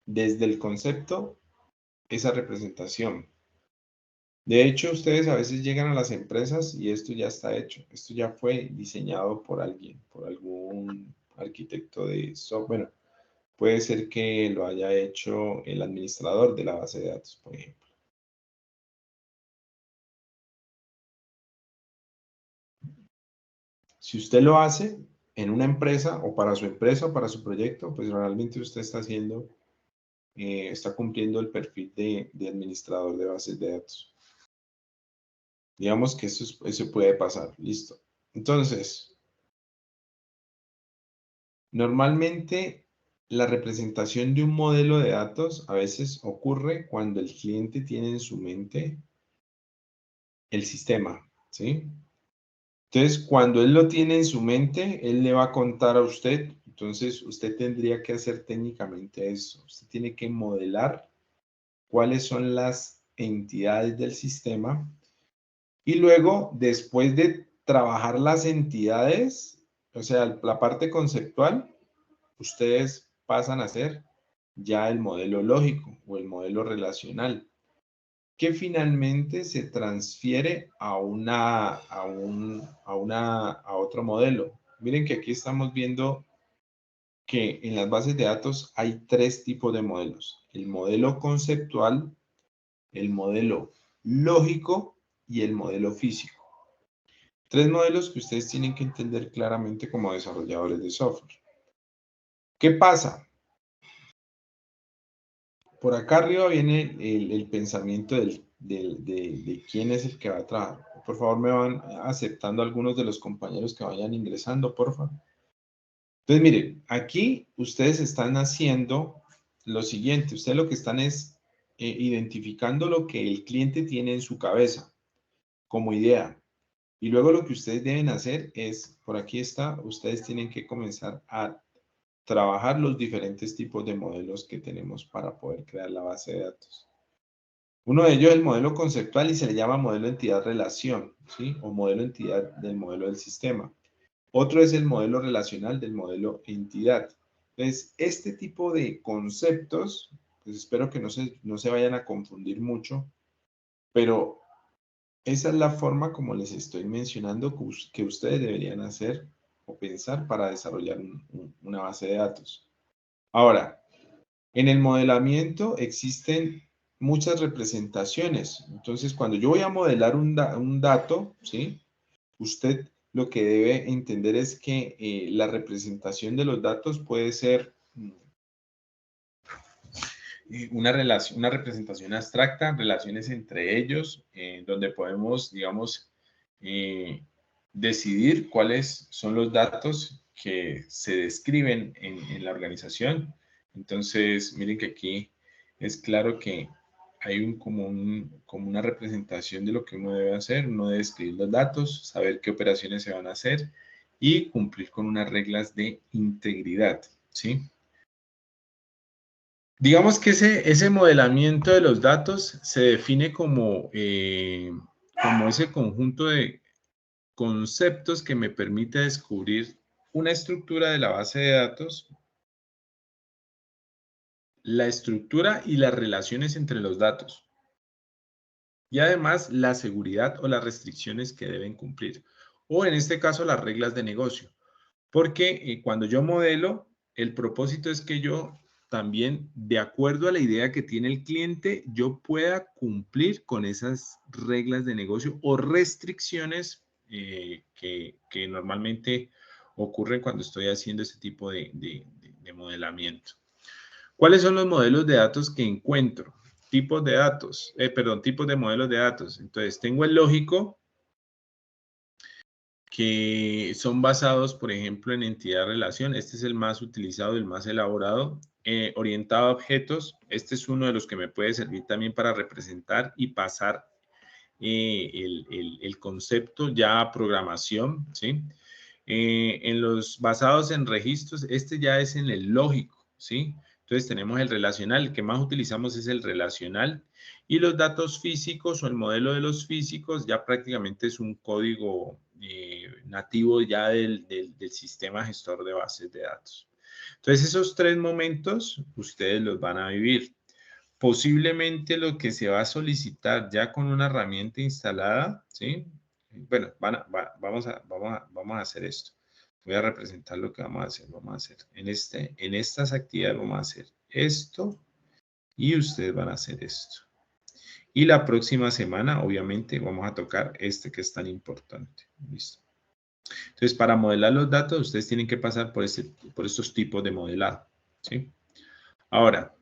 desde el concepto esa representación. De hecho, ustedes a veces llegan a las empresas y esto ya está hecho. Esto ya fue diseñado por alguien, por algún arquitecto de software, bueno, puede ser que lo haya hecho el administrador de la base de datos, por ejemplo. Si usted lo hace en una empresa o para su empresa o para su proyecto, pues realmente usted está haciendo, está cumpliendo el perfil de administrador de bases de datos. Digamos que eso puede pasar, listo. Entonces, normalmente la representación de un modelo de datos a veces ocurre cuando el cliente tiene en su mente el sistema, ¿sí? Entonces, cuando él lo tiene en su mente, él le va a contar a usted. Entonces, usted tendría que hacer técnicamente eso. Usted tiene que modelar cuáles son las entidades del sistema. Y luego, después de trabajar las entidades, o sea, la parte conceptual, ustedes pasan a hacer ya el modelo lógico o el modelo relacional, que finalmente se transfiere a otro modelo. Miren que aquí estamos viendo que en las bases de datos hay 3 tipos de modelos: el modelo conceptual, el modelo lógico y el modelo físico. 3 modelos que ustedes tienen que entender claramente como desarrolladores de software. ¿Qué pasa? Por acá arriba viene el pensamiento de quién es el que va a trabajar. Por favor, me van aceptando algunos de los compañeros que vayan ingresando, por favor. Entonces, miren, aquí ustedes están haciendo lo siguiente. Ustedes lo que están es identificando lo que el cliente tiene en su cabeza como idea. Y luego lo que ustedes deben hacer es, por aquí está, ustedes tienen que comenzar a trabajar los diferentes tipos de modelos que tenemos para poder crear la base de datos. Uno de ellos es el modelo conceptual y se le llama modelo entidad-relación, ¿sí? O modelo entidad del modelo del sistema. Otro es el modelo relacional del modelo entidad. Entonces, este tipo de conceptos, pues espero que no se vayan a confundir mucho, pero esa es la forma como les estoy mencionando que ustedes deberían hacer o pensar para desarrollar una base de datos. Ahora, en el modelamiento existen muchas representaciones. Entonces, cuando yo voy a modelar un dato, ¿sí? Usted lo que debe entender es que la representación de los datos puede ser una representación abstracta, relaciones entre ellos, donde podemos, digamos, decidir cuáles son los datos que se describen en la organización. Entonces, miren que aquí es claro que hay como una representación de lo que uno debe hacer. Uno debe escribir los datos, saber qué operaciones se van a hacer y cumplir con unas reglas de integridad, ¿sí? Digamos que ese modelamiento de los datos se define como ese conjunto de conceptos que me permite descubrir una estructura de la base de datos, la estructura y las relaciones entre los datos, y además la seguridad o las restricciones que deben cumplir, o en este caso las reglas de negocio, porque cuando yo modelo, el propósito es que yo también, de acuerdo a la idea que tiene el cliente, yo pueda cumplir con esas reglas de negocio o restricciones que normalmente ocurren cuando estoy haciendo este tipo de modelamiento. ¿Cuáles son los modelos de datos que encuentro? Tipos de datos, tipos de modelos de datos. Entonces, tengo el lógico, que son basados, por ejemplo, en entidad-relación. Este es el más utilizado, el más elaborado. Orientado a objetos, este es uno de los que me puede servir también para representar y pasar el concepto ya a programación, ¿sí? En los basados en registros, este ya es en el lógico, ¿sí? Entonces tenemos el relacional, el que más utilizamos es el relacional, y los datos físicos o el modelo de los físicos ya prácticamente es un código nativo ya del sistema gestor de bases de datos. Entonces esos 3 momentos ustedes los van a vivir. Posiblemente lo que se va a solicitar ya con una herramienta instalada, ¿sí? Bueno, vamos a hacer esto. voy a representar lo que vamos a hacer. Vamos a hacer en estas actividades vamos a hacer esto y ustedes van a hacer esto. Y la próxima semana, obviamente, vamos a tocar este que es tan importante. ¿Listo? Entonces, para modelar los datos, ustedes tienen que pasar por estos tipos de modelado. ¿Sí? Ahora,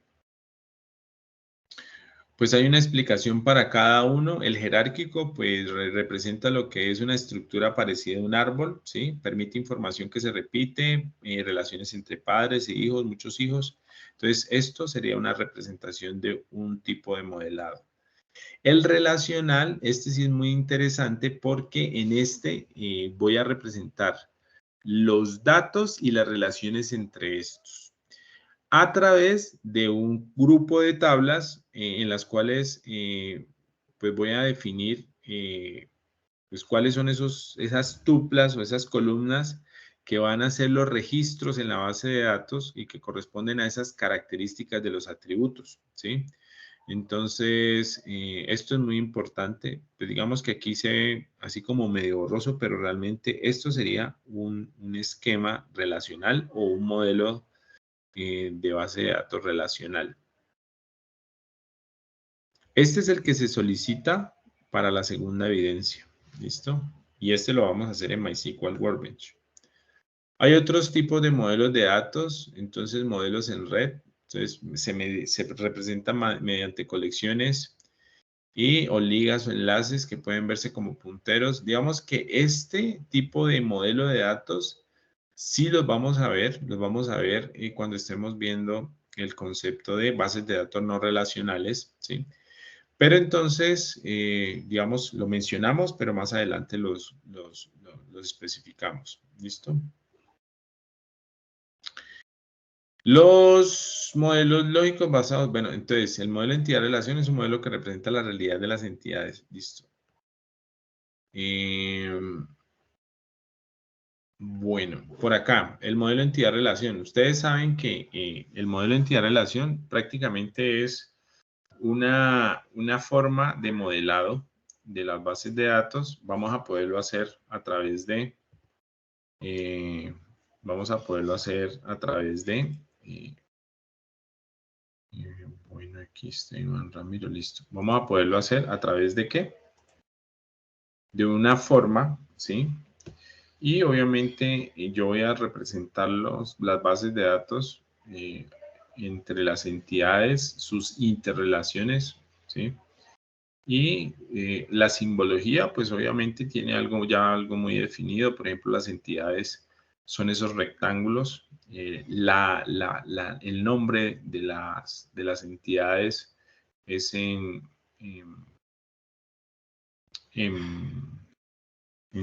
pues hay una explicación para cada uno. El jerárquico, pues, representa lo que es una estructura parecida a un árbol, ¿sí? Permite información que se repite, relaciones entre padres e hijos, muchos hijos. Entonces, esto sería una representación de un tipo de modelado. El relacional, este sí es muy interesante porque en este voy a representar los datos y las relaciones entre estos a través de un grupo de tablas en las cuales pues voy a definir pues cuáles son esas tuplas o esas columnas que van a ser los registros en la base de datos y que corresponden a esas características de los atributos, ¿sí? Entonces, esto es muy importante. Pues digamos que aquí se ve así como medio borroso, pero realmente esto sería un esquema relacional o un modelo de base de datos relacional. Este es el que se solicita para la segunda evidencia. ¿Listo? Y este lo vamos a hacer en MySQL Workbench. Hay otros tipos de modelos de datos, entonces modelos en red. Entonces se representa mediante colecciones o ligas o enlaces que pueden verse como punteros. Digamos que este tipo de modelo de datos sí los vamos a ver cuando estemos viendo el concepto de bases de datos no relacionales, ¿sí? Pero entonces, digamos, lo mencionamos, pero más adelante los especificamos. ¿Listo? Los modelos lógicos basados, bueno, entonces, el modelo de entidad-relación es un modelo que representa la realidad de las entidades. Listo. Bueno, por acá, el modelo de entidad-relación. Ustedes saben que el modelo de entidad-relación prácticamente es una forma de modelado de las bases de datos. Vamos a poderlo hacer a través de, bueno, aquí está Iván Ramiro, listo. Vamos a poderlo hacer a través de ¿qué? De una forma, ¿sí? Y obviamente yo voy a representar las bases de datos entre las entidades, sus interrelaciones, ¿sí? Y la simbología, pues obviamente tiene algo muy definido. Por ejemplo, las entidades son esos rectángulos. El nombre de las entidades es en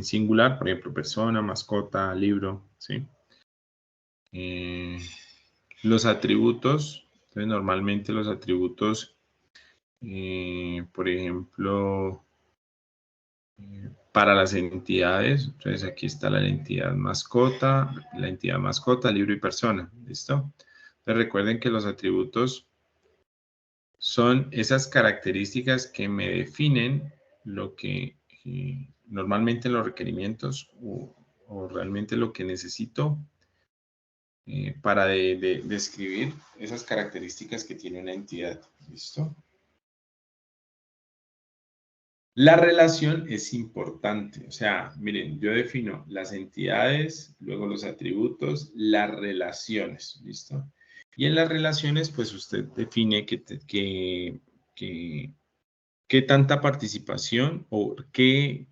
singular, por ejemplo, persona, mascota, libro, ¿sí? Los atributos, entonces normalmente los atributos, por ejemplo, para las entidades, entonces aquí está la entidad mascota, libro y persona, ¿listo? Entonces recuerden que los atributos son esas características que me definen lo que normalmente los requerimientos o realmente lo que necesito para describir esas características que tiene una entidad. ¿Listo? La relación es importante. O sea, miren, yo defino las entidades, luego los atributos, las relaciones. ¿Listo? Y en las relaciones, pues usted define qué tanta participación o qué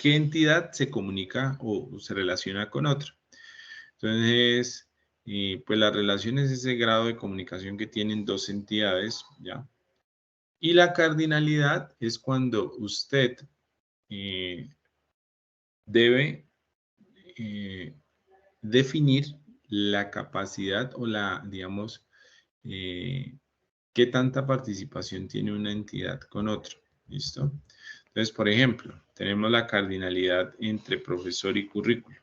entidad se comunica o se relaciona con otra. Entonces, pues la relación es ese grado de comunicación que tienen dos entidades, ¿ya? Y la cardinalidad es cuando usted debe definir la capacidad o digamos, qué tanta participación tiene una entidad con otra, ¿listo? Entonces, por ejemplo, tenemos la cardinalidad entre profesor y currículo.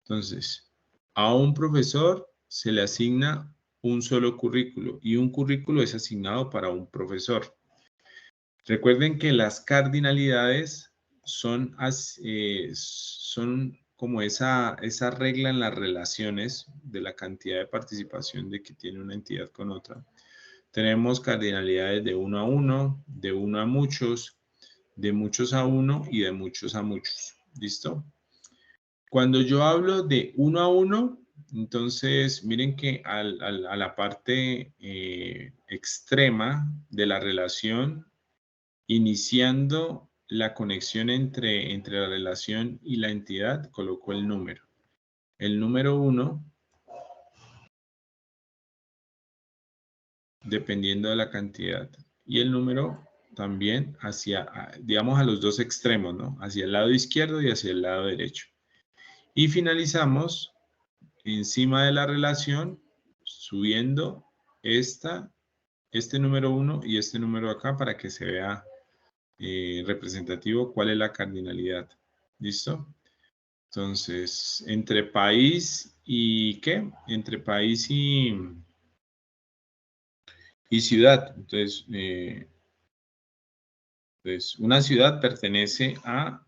Entonces, a un profesor se le asigna un solo currículo y un currículo es asignado para un profesor. Recuerden que las cardinalidades son como esa regla en las relaciones de la cantidad de participación de que tiene una entidad con otra. Tenemos cardinalidades de 1 a 1, de 1 a muchos, de muchos a 1 y de muchos a muchos. ¿Listo? Cuando yo hablo de 1 a 1, entonces miren que a la parte extrema de la relación, iniciando la conexión entre la relación y la entidad, colocó el número. El número 1, dependiendo de la cantidad. Y el número también hacia, digamos, a los dos extremos, ¿no? Hacia el lado izquierdo y hacia el lado derecho. Y finalizamos encima de la relación, subiendo este número 1 y este número acá para que se vea representativo cuál es la cardinalidad. ¿Listo? Entonces, entre país y ¿qué? Entre país y ciudad. Entonces, pues una ciudad pertenece a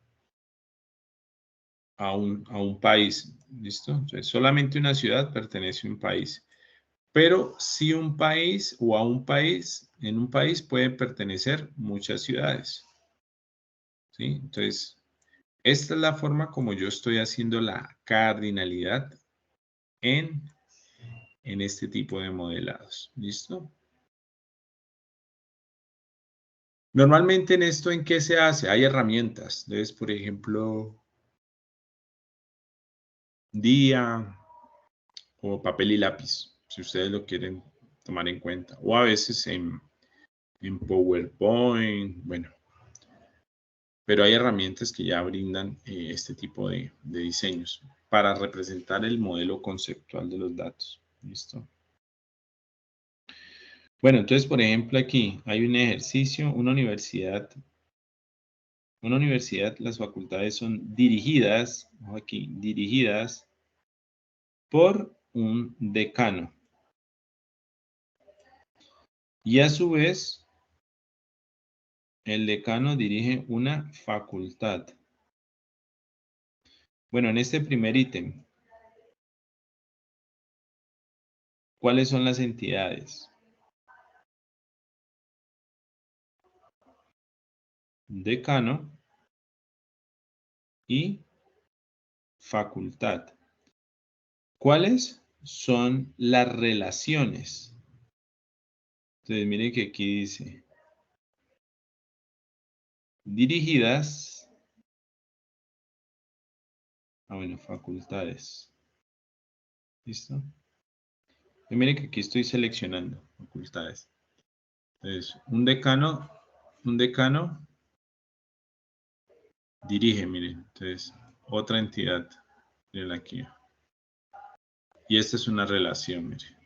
un país. ¿Listo? Entonces, solamente una ciudad pertenece a un país. Pero si un país o a un país, en un país pueden pertenecer muchas ciudades. ¿Sí? Entonces, esta es la forma como yo estoy haciendo la cardinalidad en este tipo de modelados. ¿Listo? Normalmente en esto, ¿en qué se hace? Hay herramientas. Entonces, por ejemplo, día o papel y lápiz, si ustedes lo quieren tomar en cuenta. O a veces en PowerPoint, bueno. Pero hay herramientas que ya brindan este tipo de diseños para representar el modelo conceptual de los datos. ¿Listo? Bueno, entonces, por ejemplo, aquí hay un ejercicio, una universidad, las facultades son dirigidas, ojo aquí, dirigidas por un decano. Y a su vez, el decano dirige una facultad. Bueno, en este primer ítem, ¿cuáles son las entidades? Decano y facultad. ¿Cuáles son las relaciones? Entonces, miren que aquí dice dirigidas, bueno, facultades. ¿Listo? Y miren que aquí estoy seleccionando facultades. Entonces, un decano dirige, miren. Entonces, otra entidad. Miren aquí. Y esta es una relación, miren.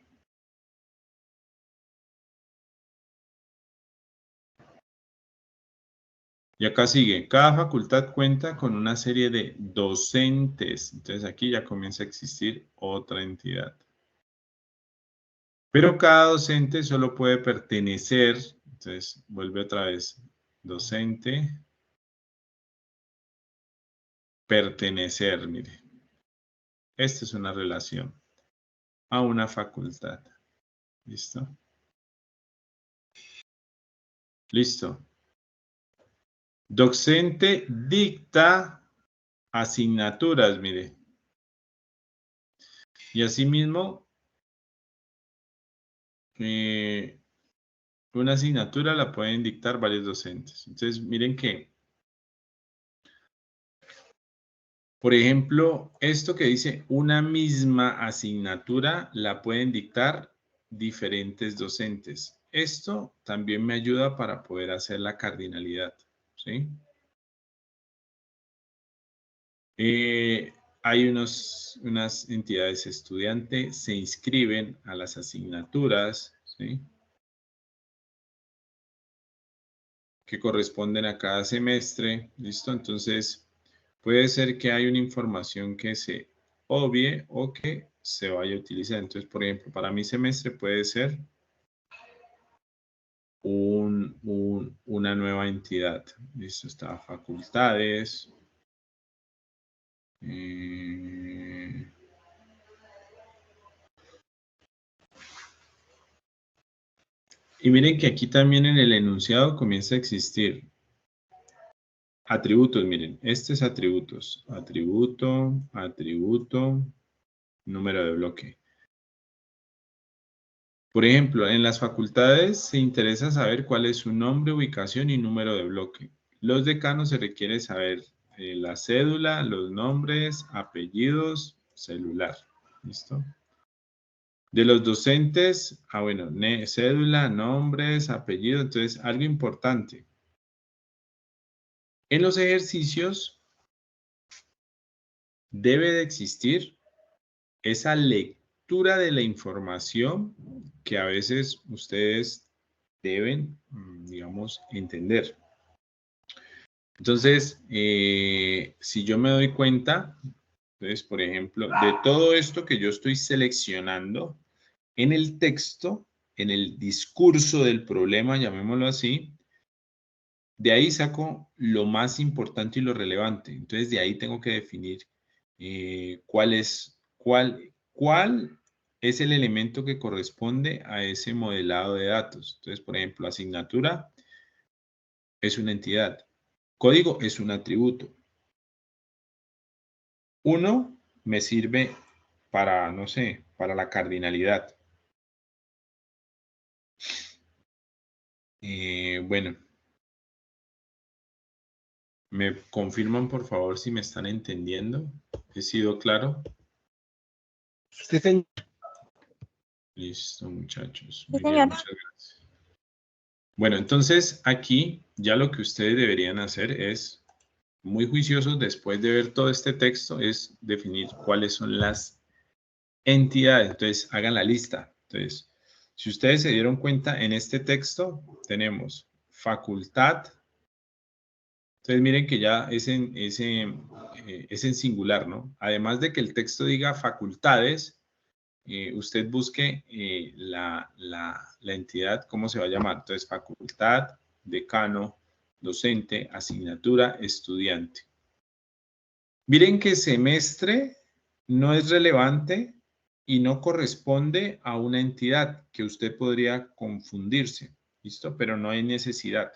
Y acá sigue, cada facultad cuenta con una serie de docentes. Entonces aquí ya comienza a existir otra entidad. Pero cada docente solo puede pertenecer, entonces vuelve otra vez, docente, pertenecer, mire. Esta es una relación a una facultad. ¿Listo? Listo. Docente dicta asignaturas, mire. Y asimismo, una asignatura la pueden dictar varios docentes. Entonces, miren que, por ejemplo, esto que dice una misma asignatura la pueden dictar diferentes docentes. Esto también me ayuda para poder hacer la cardinalidad, ¿sí? Hay unas entidades estudiantes, se inscriben a las asignaturas, ¿sí? Que corresponden a cada semestre, ¿listo? Entonces, puede ser que hay una información que se obvie o que se vaya a utilizar. Entonces, por ejemplo, para mi semestre puede ser una nueva entidad. Listo, está facultades. Y miren que aquí también en el enunciado comienza a existir atributos. Miren, este es atributos. Atributo, atributo, número de bloque. Por ejemplo, en las facultades se interesa saber cuál es su nombre, ubicación y número de bloque. Los decanos se requiere saber la cédula, los nombres, apellidos, celular. ¿Listo? De los docentes, bueno, cédula, nombres, apellidos. Entonces, algo importante. En los ejercicios debe de existir esa lectura de la información que a veces ustedes deben, digamos, entender. Entonces, si yo me doy cuenta, entonces, por ejemplo, de todo esto que yo estoy seleccionando en el texto, en el discurso del problema, llamémoslo así, de ahí saco lo más importante y lo relevante. Entonces, de ahí tengo que definir cuál es el elemento que corresponde a ese modelado de datos. Entonces, por ejemplo, asignatura es una entidad. Código es un atributo. Uno me sirve para, no sé, para la cardinalidad. Bueno. ¿Me confirman, por favor, si me están entendiendo? ¿He sido claro? Sí, señor. Listo, muchachos. Sí, Muy bien, señor. muchas gracias. Bueno, entonces aquí ya lo que ustedes deberían hacer es, muy juiciosos después de ver todo este texto, es definir cuáles son las entidades. Entonces, hagan la lista. Entonces, si ustedes se dieron cuenta, en este texto tenemos facultad. Entonces miren que ya es en singular, ¿no? Además de que el texto diga facultades, usted busque la entidad, ¿cómo se va a llamar? Entonces, facultad, decano, docente, asignatura, estudiante. Miren que semestre no es relevante y no corresponde a una entidad que usted podría confundirse, ¿listo? Pero no hay necesidad.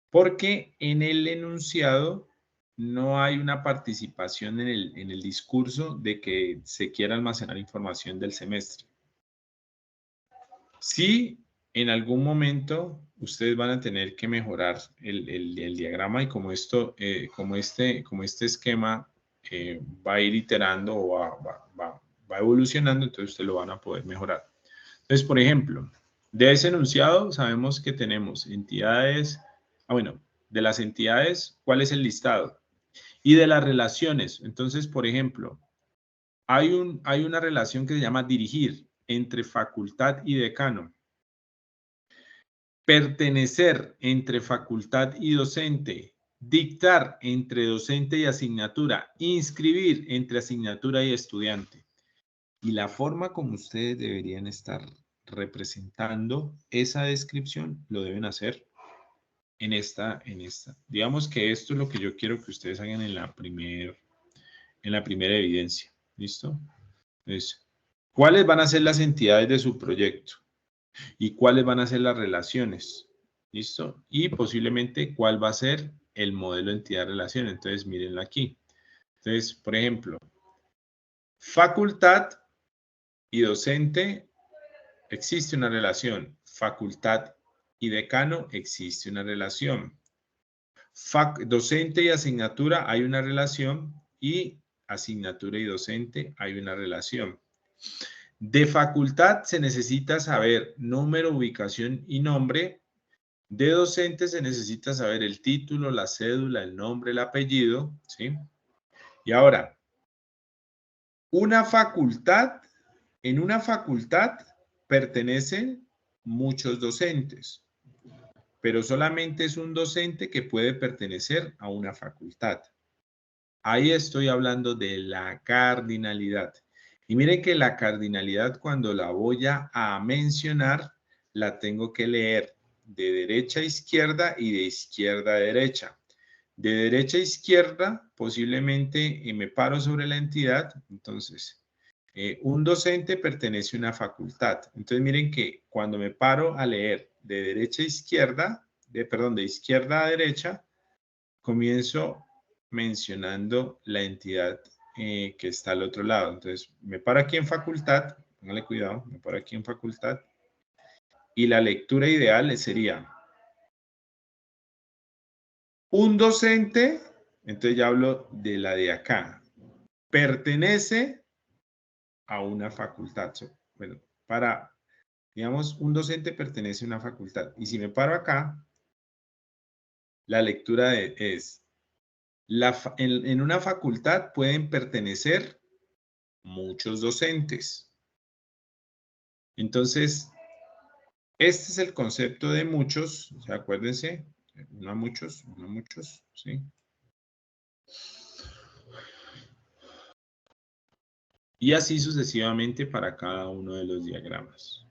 Porque en el enunciado no hay una participación en el discurso de que se quiera almacenar información del semestre. Sí, en algún momento ustedes van a tener que mejorar el diagrama y como este esquema va a ir iterando o va evolucionando, entonces ustedes lo van a poder mejorar. Entonces, por ejemplo, de ese enunciado sabemos que tenemos entidades. Bueno, de las entidades, ¿cuál es el listado? Y de las relaciones. Entonces, por ejemplo, hay una relación que se llama dirigir entre facultad y decano. Pertenecer entre facultad y docente. Dictar entre docente y asignatura. Inscribir entre asignatura y estudiante. Y la forma como ustedes deberían estar representando esa descripción lo deben hacer en esta. Digamos que esto es lo que yo quiero que ustedes hagan en la primera evidencia. ¿Listo? Entonces, ¿cuáles van a ser las entidades de su proyecto? ¿Y cuáles van a ser las relaciones? ¿Listo? Y posiblemente cuál va a ser el modelo entidad-relación. Entonces, mírenlo aquí. Entonces, por ejemplo, facultad y docente, existe una relación. Facultad y decano, existe una relación. Docente y asignatura, hay una relación. Y asignatura y docente, hay una relación. De facultad se necesita saber número, ubicación y nombre. De docente se necesita saber el título, la cédula, el nombre, el apellido, ¿sí? Y ahora, en una facultad pertenecen muchos docentes, pero solamente es un docente que puede pertenecer a una facultad. Ahí estoy hablando de la cardinalidad. Y mire que la cardinalidad, cuando la voy a mencionar, la tengo que leer de derecha a izquierda y de izquierda a derecha. De derecha a izquierda, posiblemente me paro sobre la entidad. Entonces, un docente pertenece a una facultad. Entonces, miren que cuando me paro a leer de derecha a izquierda, de izquierda a derecha, comienzo mencionando la entidad que está al otro lado. Entonces, me paro aquí en facultad, póngale cuidado, me paro aquí en facultad, y la lectura ideal sería un docente, entonces ya hablo de la de acá, pertenece a una facultad. Bueno, digamos, un docente pertenece a una facultad. Y si me paro acá, la lectura es, en una facultad pueden pertenecer muchos docentes. Entonces, este es el concepto de muchos, o sea, acuérdense, no muchos, ¿sí? Y así sucesivamente para cada uno de los diagramas.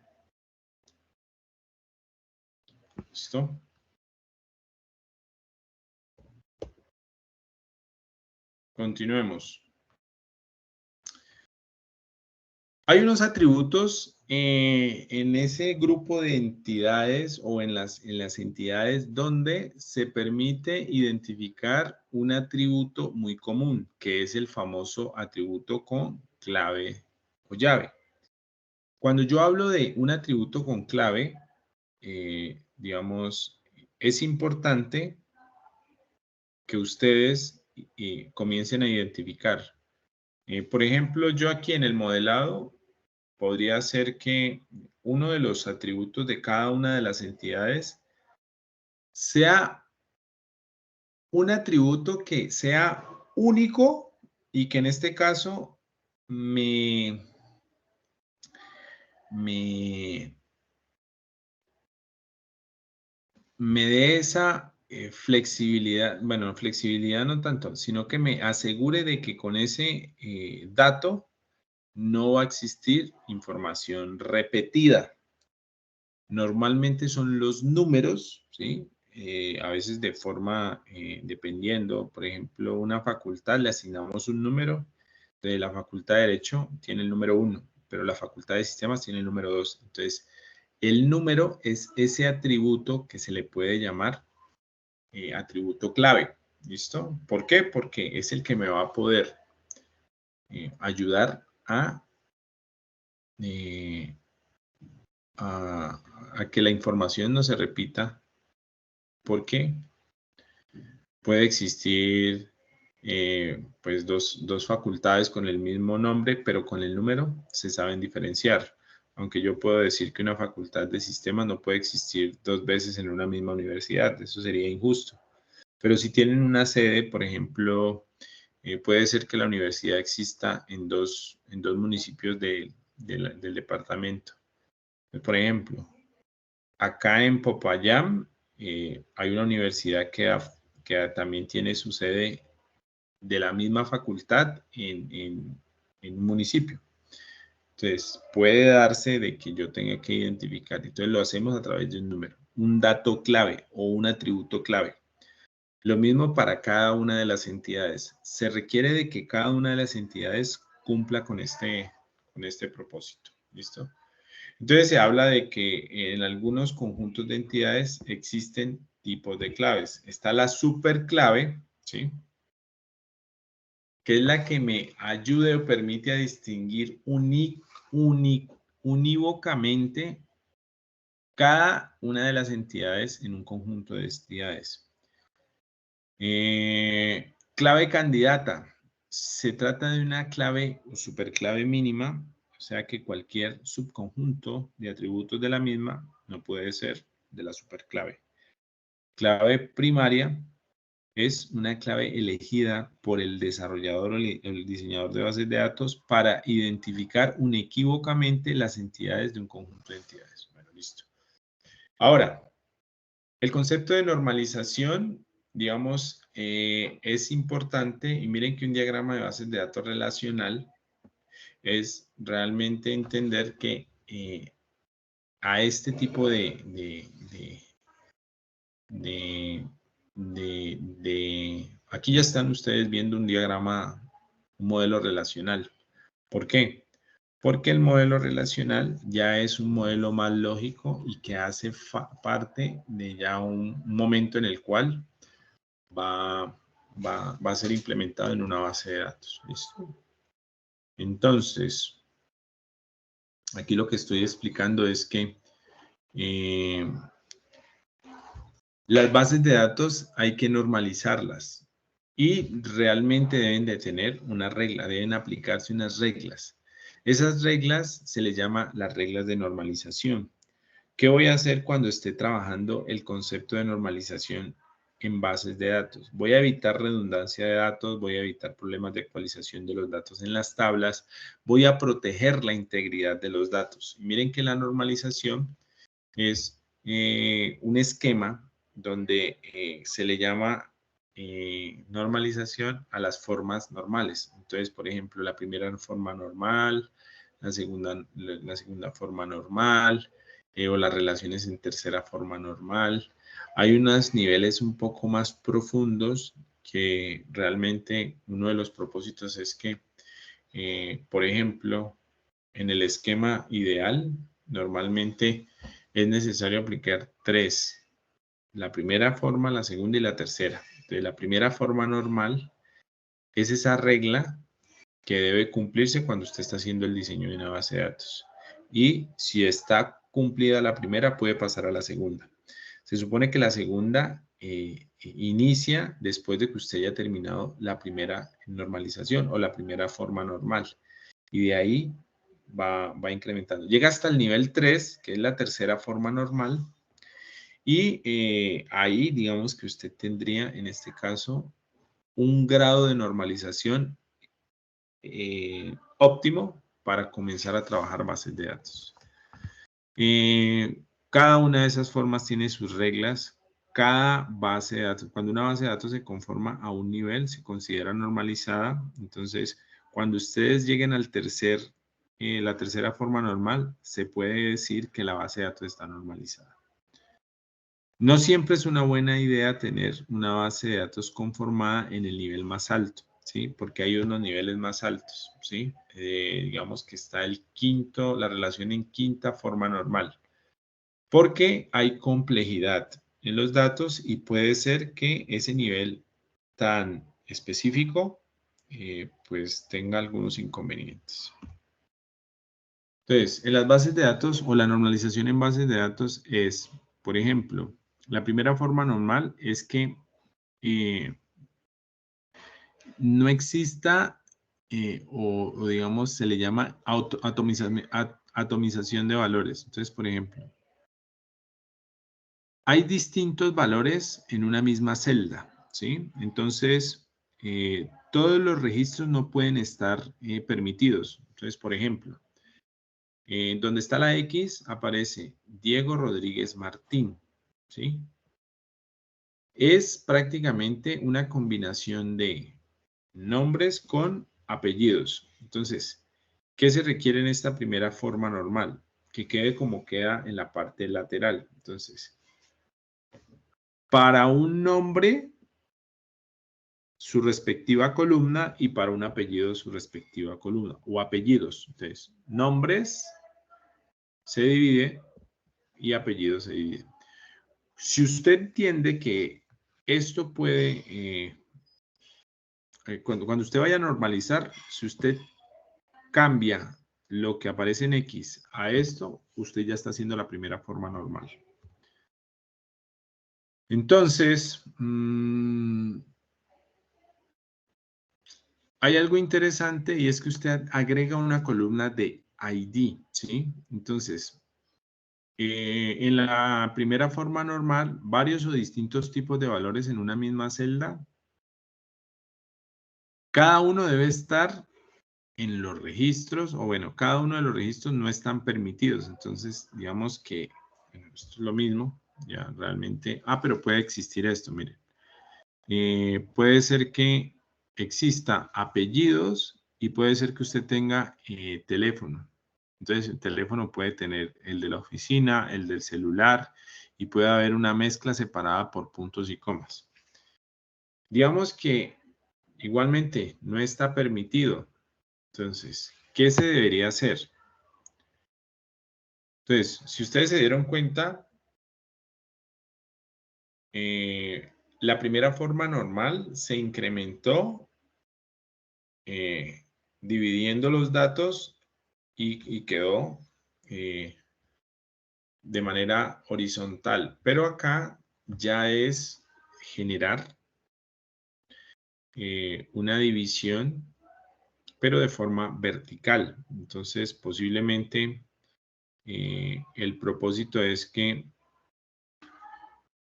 ¿Listo? Continuemos. Hay unos atributos en ese grupo de entidades o en las entidades donde se permite identificar un atributo muy común, que es el famoso atributo con clave o llave. Cuando yo hablo de un atributo con clave, digamos, es importante que ustedes comiencen a identificar. Por ejemplo, yo aquí en el modelado podría ser que uno de los atributos de cada una de las entidades sea un atributo que sea único y que en este caso me dé esa flexibilidad, bueno, flexibilidad no tanto, sino que me asegure de que con ese dato no va a existir información repetida. Normalmente son los números, ¿sí? A veces de forma, dependiendo, por ejemplo, una facultad le asignamos un número, de la facultad de Derecho tiene el número 1, pero la facultad de Sistemas tiene el número 2. Entonces, el número es ese atributo que se le puede llamar atributo clave, ¿listo? ¿Por qué? Porque es el que me va a poder ayudar a que la información no se repita, porque puede existir pues dos facultades con el mismo nombre, pero con el número se saben diferenciar. Aunque yo puedo decir que una facultad de sistemas no puede existir dos veces en una misma universidad, eso sería injusto. Pero si tienen una sede, por ejemplo, puede ser que la universidad exista en dos municipios del departamento. Por ejemplo, acá en Popayán hay una universidad que también tiene su sede de la misma facultad en un municipio. Entonces, puede darse de que yo tenga que identificar. Entonces, lo hacemos a través de un número, un dato clave o un atributo clave. Lo mismo para cada una de las entidades. Se requiere de que cada una de las entidades cumpla con este propósito. ¿Listo? Entonces se habla de que en algunos conjuntos de entidades existen tipos de claves. Está la superclave, ¿sí? Que es la que me ayuda o permite a distinguir unívocamente cada una de las entidades en un conjunto de entidades. Clave candidata. Se trata de una clave o superclave mínima, o sea que cualquier subconjunto de atributos de la misma no puede ser de la superclave. Clave primaria es una clave elegida por el desarrollador o el diseñador de bases de datos para identificar unequívocamente las entidades de un conjunto de entidades. Bueno, listo. Ahora, el concepto de normalización, digamos, es importante, y miren que un diagrama de bases de datos relacional es realmente entender que a este tipo de Aquí ya están ustedes viendo un diagrama, un modelo relacional. ¿Por qué? Porque el modelo relacional ya es un modelo más lógico y que hace parte de ya un momento en el cual va a ser implementado en una base de datos. ¿Listo? Entonces, aquí lo que estoy explicando es que las bases de datos hay que normalizarlas y realmente deben de tener una regla, deben aplicarse unas reglas. Esas reglas se les llama las reglas de normalización. ¿Qué voy a hacer cuando esté trabajando el concepto de normalización en bases de datos? Voy a evitar redundancia de datos, voy a evitar problemas de actualización de los datos en las tablas, voy a proteger la integridad de los datos. Miren que la normalización es un esquema donde se le llama normalización a las formas normales. Entonces, por ejemplo, la primera forma normal, la segunda forma normal, o las relaciones en tercera forma normal. Hay unos niveles un poco más profundos que realmente uno de los propósitos es que, por ejemplo, en el esquema ideal, normalmente es necesario aplicar 3. La primera forma, la segunda y la tercera. Entonces, la primera forma normal es esa regla que debe cumplirse cuando usted está haciendo el diseño de una base de datos. Y si está cumplida la primera, puede pasar a la segunda. Se supone que la segunda inicia después de que usted haya terminado la primera normalización o la primera forma normal. Y de ahí va incrementando. Llega hasta el nivel 3, que es la tercera forma normal. Y ahí, digamos que usted tendría, en este caso, un grado de normalización óptimo para comenzar a trabajar bases de datos. Cada una de esas formas tiene sus reglas. Cada base de datos, cuando una base de datos se conforma a un nivel, se considera normalizada. Entonces, cuando ustedes lleguen al la tercera forma normal, se puede decir que la base de datos está normalizada. No siempre es una buena idea tener una base de datos conformada en el nivel más alto, ¿sí? Porque hay unos niveles más altos, ¿sí? Digamos que está la relación en quinta forma normal. Porque hay complejidad en los datos y puede ser que ese nivel tan específico pues tenga algunos inconvenientes. Entonces, en las bases de datos o la normalización en bases de datos es, por ejemplo, la primera forma normal es que no exista o digamos se le llama atomización de valores. Entonces, por ejemplo, hay distintos valores en una misma celda, ¿sí? Entonces, todos los registros no pueden estar permitidos. Entonces, por ejemplo, donde está la X aparece Diego Rodríguez Martín, ¿sí? Es prácticamente una combinación de nombres con apellidos. Entonces, ¿qué se requiere en esta primera forma normal? Que quede como queda en la parte lateral. Entonces, para un nombre, su respectiva columna y para un apellido, su respectiva columna o apellidos. Entonces, nombres se divide y apellidos se divide. Si usted entiende que esto puede, cuando usted vaya a normalizar, si usted cambia lo que aparece en X a esto, usted ya está haciendo la primera forma normal. Entonces, hay algo interesante y es que usted agrega una columna de ID, ¿sí? Entonces, en la primera forma normal, varios o distintos tipos de valores en una misma celda. Cada uno debe estar en los registros, o bueno, cada uno de los registros no están permitidos. Entonces, digamos que bueno, esto es lo mismo, ya realmente. Pero puede existir esto, miren. Puede ser que exista apellidos y puede ser que usted tenga teléfono. Entonces, el teléfono puede tener el de la oficina, el del celular y puede haber una mezcla separada por puntos y comas. Digamos que igualmente no está permitido. Entonces, ¿qué se debería hacer? Entonces, si ustedes se dieron cuenta, la primera forma normal se incrementó dividiendo los datos y quedó de manera horizontal. Pero acá ya es generar una división, pero de forma vertical. Entonces, posiblemente el propósito es que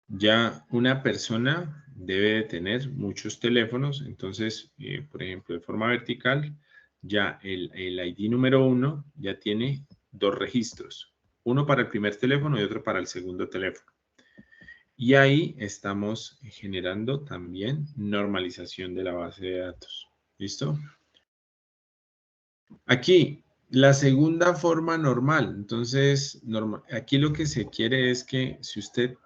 ya una persona debe de tener muchos teléfonos. Entonces, por ejemplo, de forma vertical, ya el ID número 1 ya tiene 2 registros. Uno para el primer teléfono y otro para el segundo teléfono. Y ahí estamos generando también normalización de la base de datos. ¿Listo? Aquí, la segunda forma normal. Entonces, aquí lo que se quiere es que si usted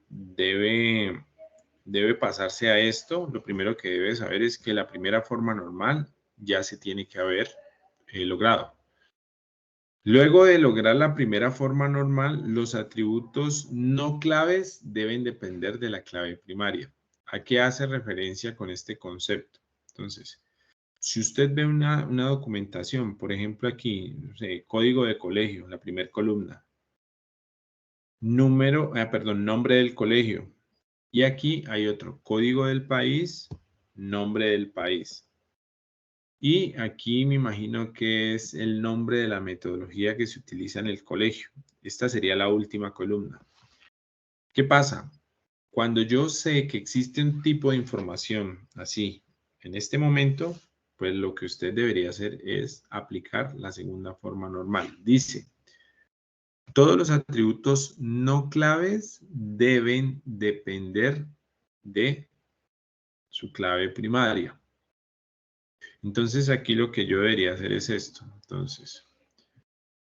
debe pasarse a esto, lo primero que debe saber es que la primera forma normal ya se tiene que haber logrado. Luego de lograr la primera forma normal, los atributos no claves deben depender de la clave primaria. ¿A qué hace referencia con este concepto? Entonces, si usted ve una documentación, por ejemplo aquí, no sé, código de colegio, la primera columna, nombre del colegio, y aquí hay otro, código del país, nombre del país. Y aquí me imagino que es el nombre de la metodología que se utiliza en el colegio. Esta sería la última columna. ¿Qué pasa? Cuando yo sé que existe un tipo de información así, en este momento, pues lo que usted debería hacer es aplicar la segunda forma normal. Dice, todos los atributos no claves deben depender de su clave primaria. Entonces aquí lo que yo debería hacer es esto. Entonces,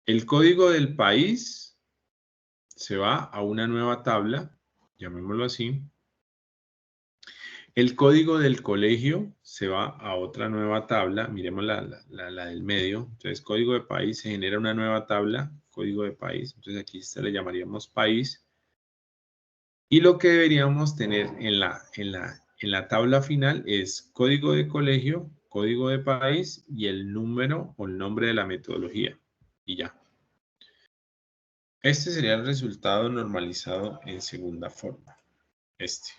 el código del país se va a una nueva tabla, llamémoslo así. El código del colegio se va a otra nueva tabla, miremos la del medio. Entonces, código de país, se genera una nueva tabla, código de país. Entonces, aquí se le llamaríamos país. Y lo que deberíamos tener en la tabla final es código de colegio, código de país y el número o el nombre de la metodología. Y ya. Este sería el resultado normalizado en segunda forma. Este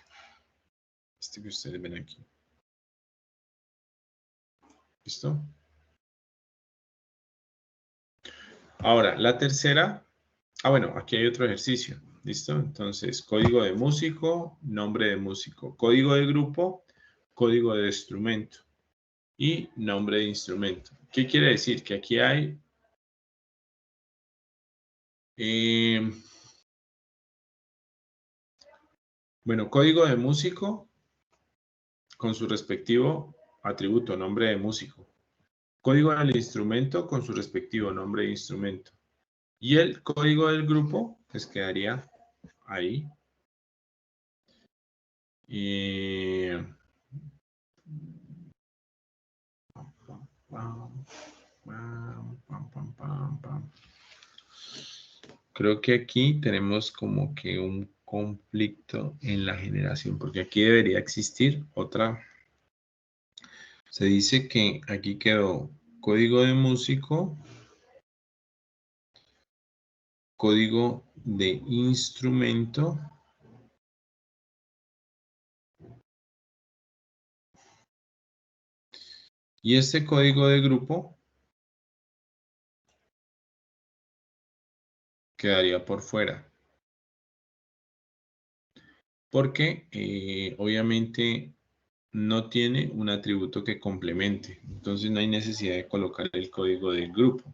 que ustedes ven aquí. ¿Listo? Ahora, la tercera. Bueno, aquí hay otro ejercicio. ¿Listo? Entonces, código de músico, nombre de músico. Código de grupo, código de instrumento. Y nombre de instrumento. ¿Qué quiere decir? Que aquí hay bueno, código de músico con su respectivo atributo, nombre de músico. Código del instrumento con su respectivo nombre de instrumento. Y el código del grupo, pues quedaría ahí. Creo que aquí tenemos como que un conflicto en la generación, porque aquí debería existir otra. Se dice que aquí quedó código de músico, código de instrumento, y este código de grupo quedaría por fuera. Porque obviamente no tiene un atributo que complemente. Entonces no hay necesidad de colocar el código del grupo.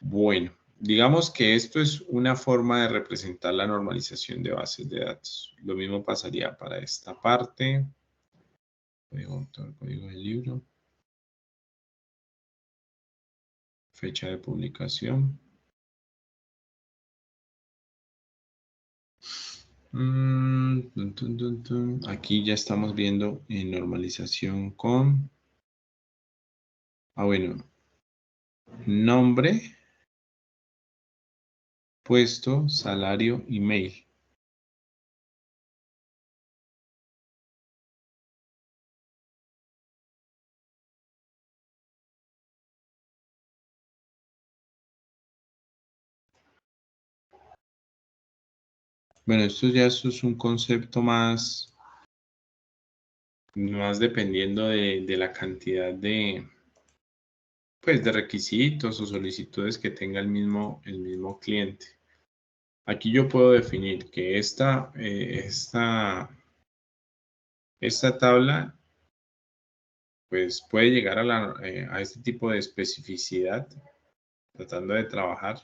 Bueno, digamos que esto es una forma de representar la normalización de bases de datos. Lo mismo pasaría para esta parte. Código autor, código del libro. Fecha de publicación. Aquí ya estamos viendo en normalización con... bueno, nombre, puesto, salario, email. Bueno, esto es un concepto más dependiendo de la cantidad de, pues, de requisitos o solicitudes que tenga el mismo cliente. Aquí yo puedo definir que esta tabla pues puede llegar a este tipo de especificidad tratando de trabajar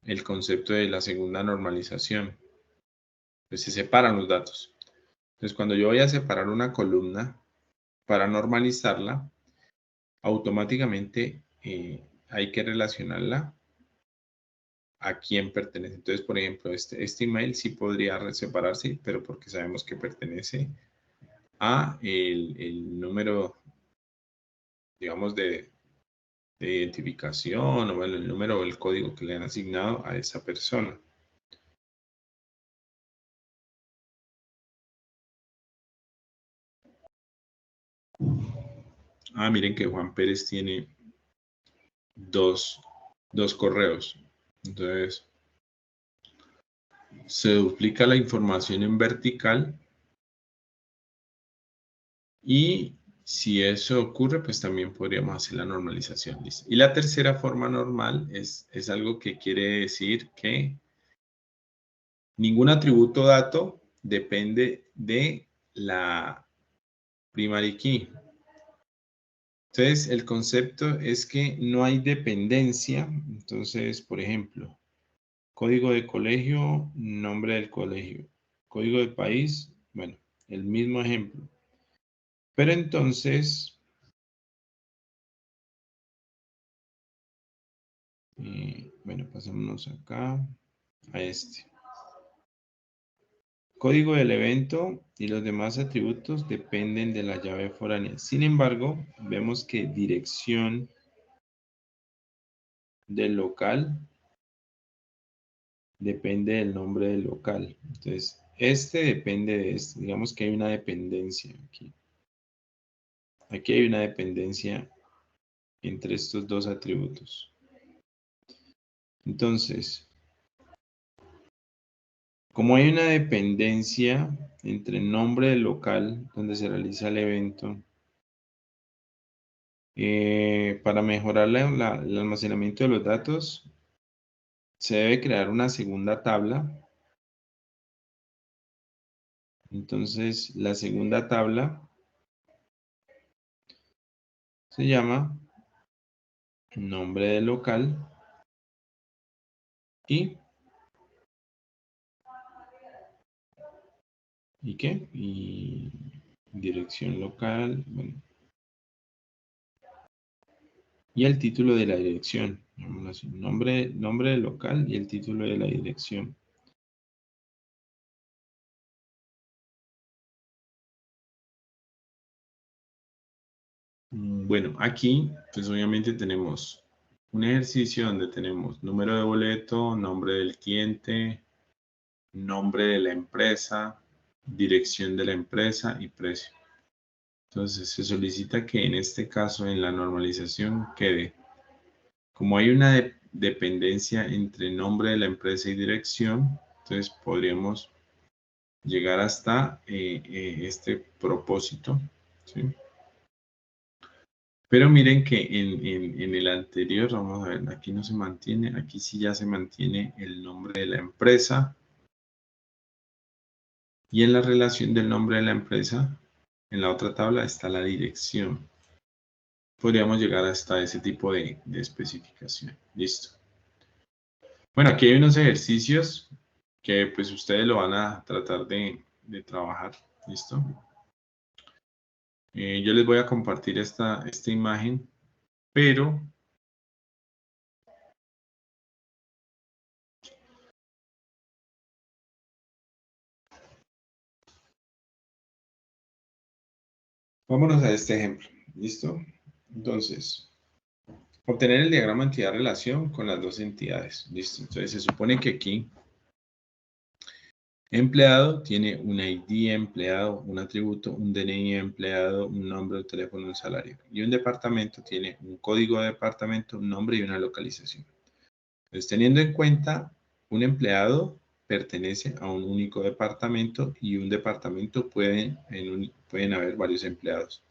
el concepto de la segunda normalización. Pues se separan los datos. Entonces, cuando yo voy a separar una columna para normalizarla, automáticamente hay que relacionarla a quién pertenece. Entonces, por ejemplo, este email sí podría separarse, pero porque sabemos que pertenece a el número, digamos, de identificación, o bueno, el número o el código que le han asignado a esa persona. Miren que Juan Pérez tiene dos correos. Entonces, se duplica la información en vertical y si eso ocurre, pues también podríamos hacer la normalización. ¿Listo? Y la tercera forma normal es algo que quiere decir que ningún atributo dato depende de la primary key. Entonces, el concepto es que no hay dependencia. Entonces, por ejemplo, código de colegio, nombre del colegio. Código de país, bueno, el mismo ejemplo. Pero entonces, bueno, pasémonos acá a este. Código del evento y los demás atributos dependen de la llave foránea. Sin embargo, vemos que dirección del local depende del nombre del local. Entonces, este depende de este. Digamos que hay una dependencia aquí. Aquí hay una dependencia entre estos dos atributos. Entonces, como hay una dependencia entre el nombre del local donde se realiza el evento, para mejorar el almacenamiento de los datos, se debe crear una segunda tabla. Entonces, la segunda tabla se llama nombre del local y ¿qué? Y dirección local, bueno. Y el título de la dirección, llamémoslo así, nombre del local y el título de la dirección. Bueno, aquí, pues obviamente tenemos un ejercicio donde tenemos número de boleto, nombre del cliente, nombre de la empresa, dirección de la empresa y precio. Entonces, se solicita que en este caso, en la normalización, quede, como hay una dependencia entre nombre de la empresa y dirección, entonces podríamos llegar hasta este propósito, ¿sí? Pero miren que en el anterior, vamos a ver, aquí no se mantiene, aquí sí ya se mantiene el nombre de la empresa. Y en la relación del nombre de la empresa, en la otra tabla está la dirección. Podríamos llegar hasta ese tipo de especificación. Listo. Bueno, aquí hay unos ejercicios que pues ustedes lo van a tratar de trabajar. ¿Listo? Yo les voy a compartir esta imagen, pero Vámonos a este ejemplo. ¿Listo? Entonces, obtener el diagrama entidad-relación con las dos entidades. ¿Listo? Entonces, se supone que aquí empleado tiene un ID empleado, un atributo, un DNI empleado, un nombre, un teléfono, un salario. Y un departamento tiene un código de departamento, un nombre y una localización. Entonces, teniendo en cuenta, un empleado pertenece a un único departamento y un departamento pueden haber varios empleados.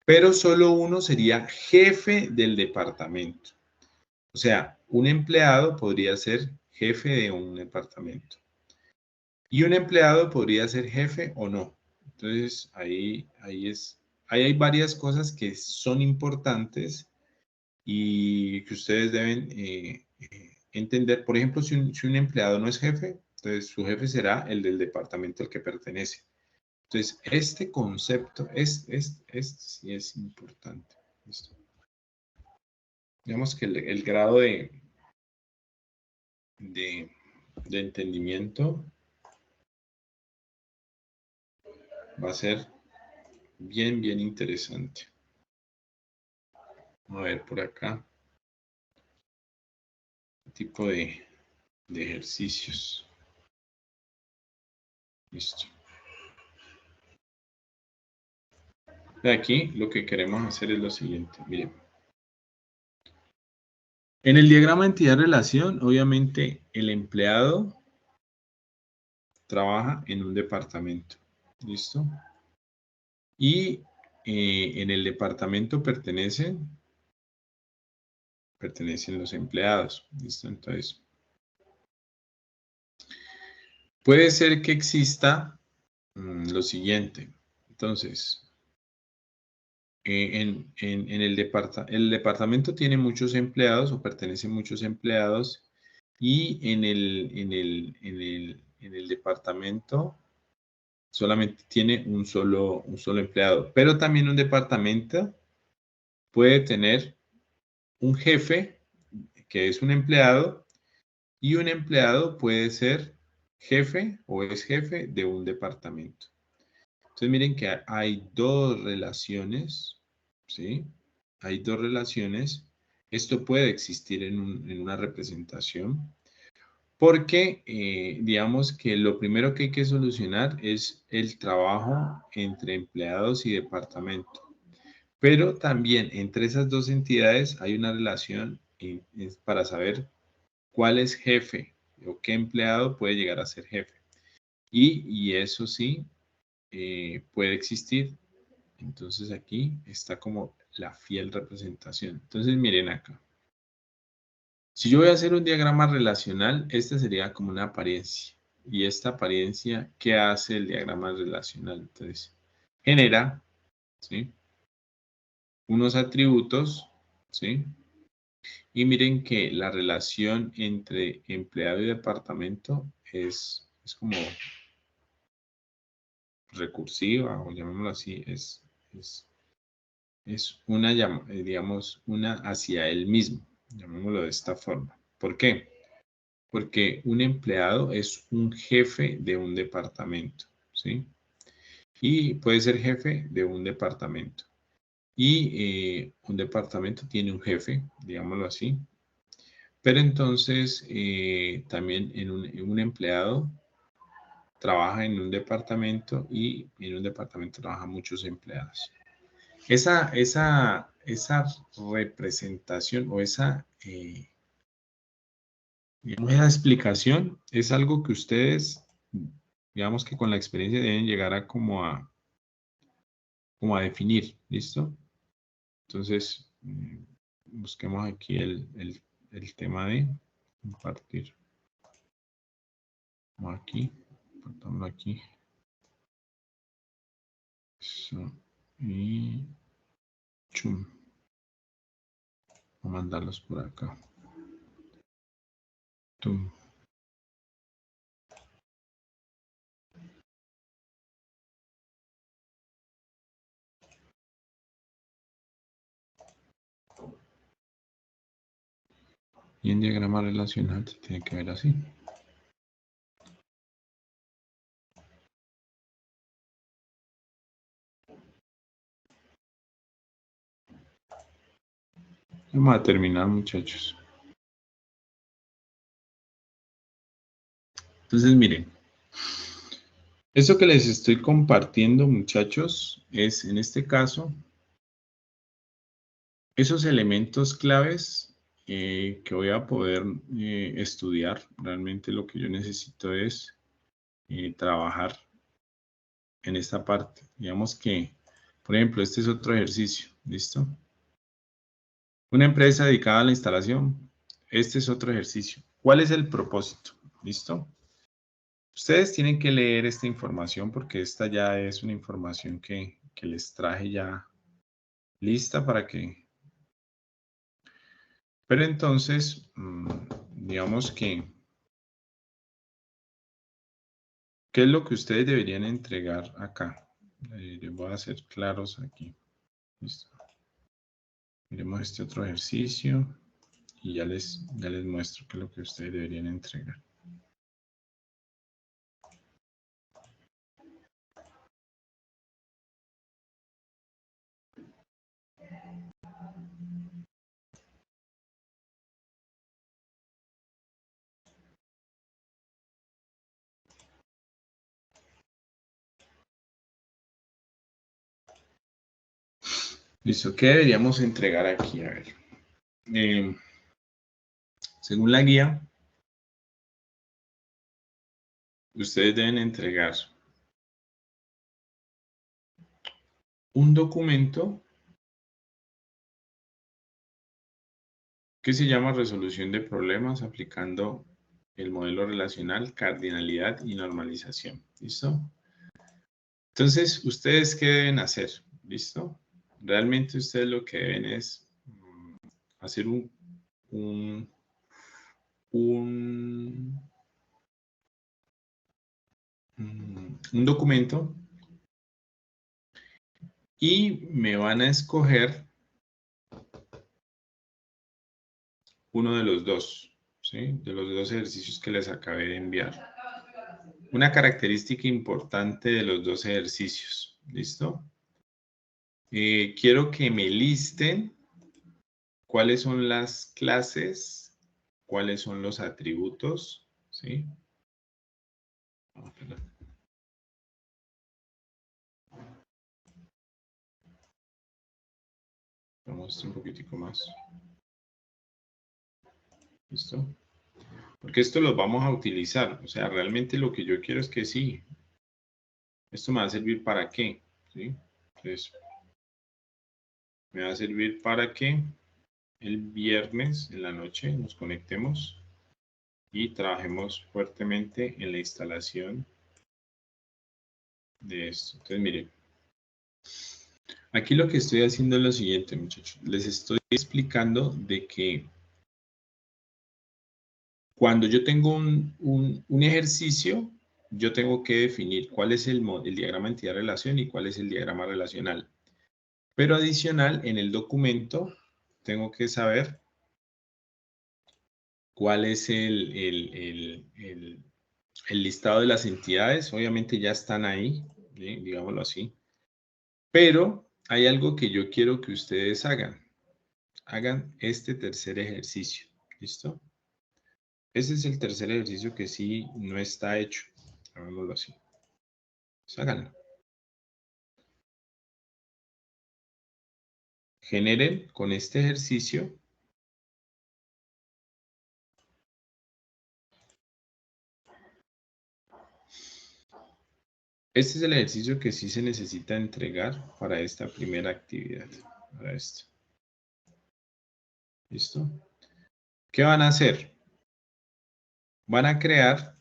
Pero solo uno sería jefe del departamento. O sea, un empleado podría ser jefe de un departamento. Y un empleado podría ser jefe o no. Entonces, ahí hay varias cosas que son importantes y que ustedes deben entender. Por ejemplo, si un empleado no es jefe, entonces su jefe será el del departamento al que pertenece. Entonces, este concepto sí es importante. ¿Listo? Digamos que el grado de entendimiento va a ser bien, bien interesante. Vamos a ver por acá. Tipo de ejercicios. Listo. De aquí lo que queremos hacer es lo siguiente. Miren. En el diagrama entidad-relación, obviamente el empleado trabaja en un departamento. ¿Listo? Y en el departamento pertenecen los empleados. ¿Listo? Entonces, puede ser que exista lo siguiente. Entonces, el departamento tiene muchos empleados o pertenecen muchos empleados y en el departamento solamente tiene un solo empleado. Pero también un departamento puede tener un jefe que es un empleado y un empleado puede ser jefe o es jefe de un departamento. Entonces miren que hay dos relaciones, ¿sí? Hay dos relaciones. Esto puede existir en una representación porque digamos que lo primero que hay que solucionar es el trabajo entre empleados y departamento. Pero también entre esas dos entidades hay una relación para saber cuál es jefe o qué empleado puede llegar a ser jefe. Y eso sí puede existir. Entonces aquí está como la fiel representación. Entonces miren acá. Si yo voy a hacer un diagrama relacional, este sería como una apariencia. Y esta apariencia, ¿qué hace el diagrama relacional? Entonces, genera, ¿sí? Unos atributos, ¿sí? Y miren que la relación entre empleado y departamento es como recursiva, o llamémoslo así, es una, digamos, una hacia él mismo, llamémoslo de esta forma. ¿Por qué? Porque un empleado es un jefe de un departamento, ¿sí? Y puede ser jefe de un departamento. Y un departamento tiene un jefe, digámoslo así. Pero entonces también un empleado trabaja en un departamento y en un departamento trabajan muchos empleados. Esa representación o digamos, esa explicación es algo que ustedes, digamos que con la experiencia deben llegar a como a definir, ¿listo? Entonces, busquemos aquí el tema de compartir. Vamos aquí, compartámoslo aquí. Eso. Y chum. Voy a mandarlos por acá. Tum. Y en diagrama relacional se tiene que ver así. Vamos a terminar, muchachos. Entonces, miren. Esto que les estoy compartiendo, muchachos, es en este caso esos elementos claves que voy a poder estudiar. Realmente lo que yo necesito es trabajar en esta parte. Digamos que, por ejemplo, este es otro ejercicio, ¿listo? Una empresa dedicada a la instalación. Este es otro ejercicio. ¿Cuál es el propósito? ¿Listo? Ustedes tienen que leer esta información porque esta ya es una información que les traje ya lista para que... Pero entonces, digamos que, ¿qué es lo que ustedes deberían entregar acá? Les voy a hacer claros aquí. Listo. Miremos este otro ejercicio y ya les muestro qué es lo que ustedes deberían entregar. Listo, ¿qué deberíamos entregar aquí? A ver. Según la guía, ustedes deben entregar un documento que se llama resolución de problemas aplicando el modelo relacional, cardinalidad y normalización. ¿Listo? Entonces, ¿ustedes qué deben hacer? ¿Listo? Realmente ustedes lo que deben es hacer un documento y me van a escoger uno de los dos, ¿sí? De los dos ejercicios que les acabé de enviar. Una característica importante de los dos ejercicios, ¿listo? Quiero que me listen cuáles son las clases, cuáles son los atributos, ¿sí? Vamos un poquitico más. ¿Listo? Porque esto lo vamos a utilizar. O sea, realmente lo que yo quiero es que sí. ¿Esto me va a servir para qué? ¿Sí? Entonces, me va a servir para que el viernes en la noche nos conectemos y trabajemos fuertemente en la instalación de esto. Entonces, miren. Aquí lo que estoy haciendo es lo siguiente, muchachos. Les estoy explicando de que cuando yo tengo un ejercicio, yo tengo que definir cuál es el diagrama entidad-relación y cuál es el diagrama relacional. Pero adicional, en el documento, tengo que saber cuál es el listado de las entidades. Obviamente ya están ahí, ¿sí? Digámoslo así. Pero hay algo que yo quiero que ustedes hagan. Hagan este tercer ejercicio. ¿Listo? Ese es el tercer ejercicio que sí no está hecho. Hagámoslo así. Pues háganlo. Generen con este ejercicio este es el ejercicio que sí se necesita entregar para esta primera actividad. Para esto. ¿Listo? ¿Qué van a hacer? Van a crear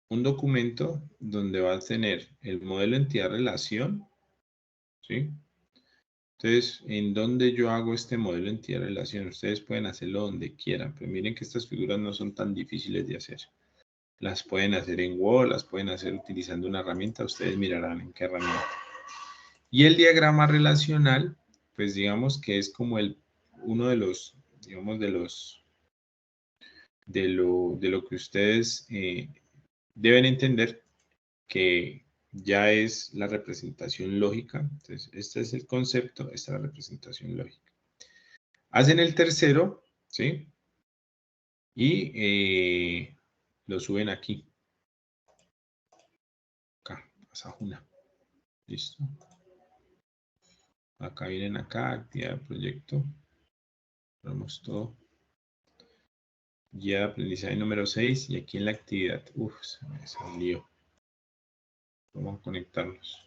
un documento donde va a tener el modelo entidad-relación, ¿sí? Entonces, ¿en dónde yo hago este modelo entidad-relación? Ustedes pueden hacerlo donde quieran, pero miren que estas figuras no son tan difíciles de hacer. Las pueden hacer en Word, las pueden hacer utilizando una herramienta, ustedes mirarán en qué herramienta. Y el diagrama relacional, pues digamos que es como uno de los, digamos, de lo que ustedes deben entender que ya es la representación lógica. Entonces, este es el concepto, esta es la representación lógica. Hacen el tercero, ¿sí? Y lo suben aquí. Acá, pasa una. Listo. Acá vienen acá, actividad de proyecto. Ponemos todo. Guía de aprendizaje número 6 y aquí en la actividad. Uf, se me salió. Vamos a conectarnos.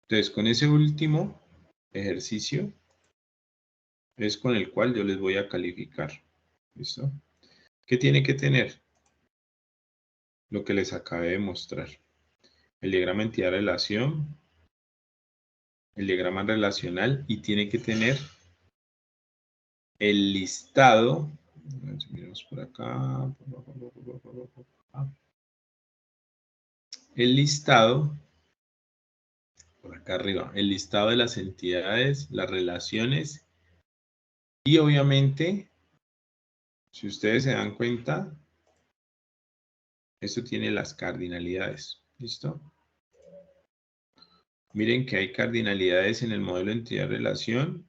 Entonces, con ese último ejercicio es con el cual yo les voy a calificar. ¿Listo? ¿Qué tiene que tener? Lo que les acabé de mostrar. El diagrama entidad-relación, el diagrama relacional y tiene que tener el listado. Miremos por acá. El listado, por acá arriba, el listado de las entidades, las relaciones y obviamente, si ustedes se dan cuenta, esto tiene las cardinalidades. ¿Listo? Miren que hay cardinalidades en el modelo entidad-relación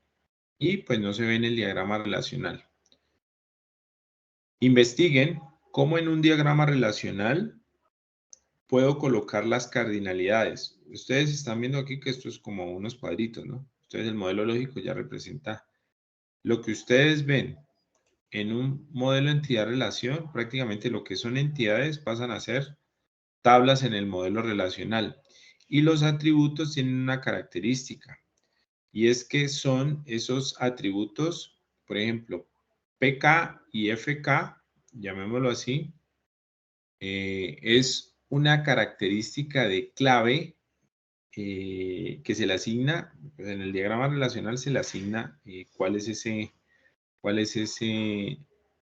y pues no se ve en el diagrama relacional. Investiguen cómo en un diagrama relacional puedo colocar las cardinalidades. Ustedes están viendo aquí que esto es como unos cuadritos, ¿no? Entonces el modelo lógico ya representa lo que ustedes ven en un modelo entidad-relación. Prácticamente lo que son entidades pasan a ser tablas en el modelo relacional. Y los atributos tienen una característica. Y es que son esos atributos, por ejemplo, PK y FK, llamémoslo así, es una característica de clave que se le asigna, pues en el diagrama relacional se le asigna cuál es ese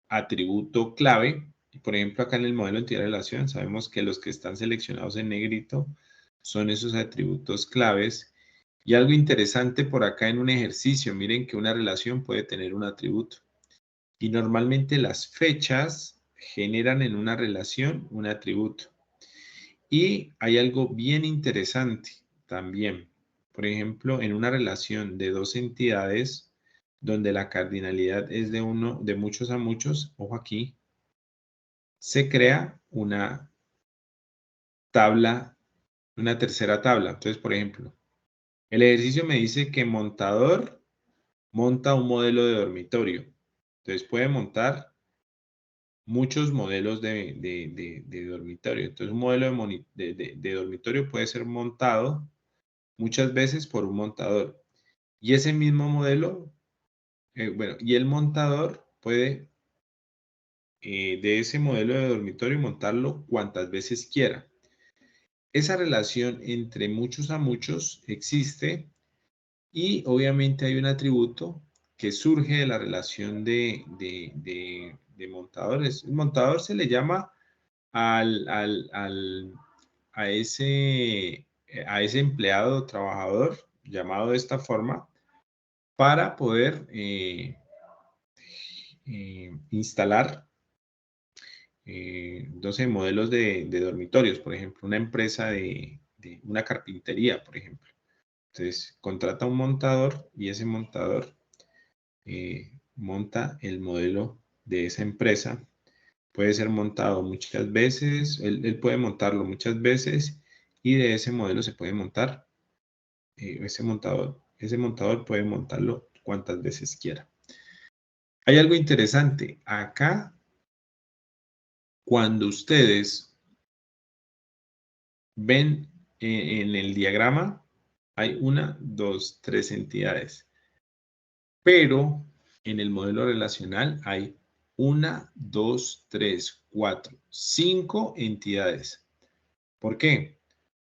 atributo clave. Por ejemplo, acá en el modelo entidad-relación sabemos que los que están seleccionados en negrito son esos atributos claves. Y algo interesante por acá en un ejercicio, miren que una relación puede tener un atributo. Y normalmente las fechas generan en una relación un atributo. Y hay algo bien interesante también. Por ejemplo, en una relación de dos entidades, donde la cardinalidad es de muchos a muchos, ojo aquí, se crea una tabla, una tercera tabla. Entonces, por ejemplo, el ejercicio me dice que montador monta un modelo de dormitorio. Entonces puede montar muchos modelos de dormitorio. Entonces un modelo de dormitorio puede ser montado muchas veces por un montador. Y ese mismo modelo, y el montador puede de ese modelo de dormitorio montarlo cuantas veces quiera. Esa relación entre muchos a muchos existe y obviamente hay un atributo que surge de la relación de montadores. El montador se le llama a ese empleado o trabajador llamado de esta forma para poder instalar 12 modelos de dormitorios, por ejemplo, una empresa de una carpintería, por ejemplo. Entonces, contrata un montador y ese montador monta el modelo de esa empresa. Puede ser montado muchas veces, él puede montarlo muchas veces y de ese modelo se puede montar ese montador puede montarlo cuantas veces quiera. Hay algo interesante. Acá, cuando ustedes ven en el diagrama, hay 1, 2, 3 entidades. Pero en el modelo relacional hay 1, 2, 3, 4, 5 entidades. ¿Por qué?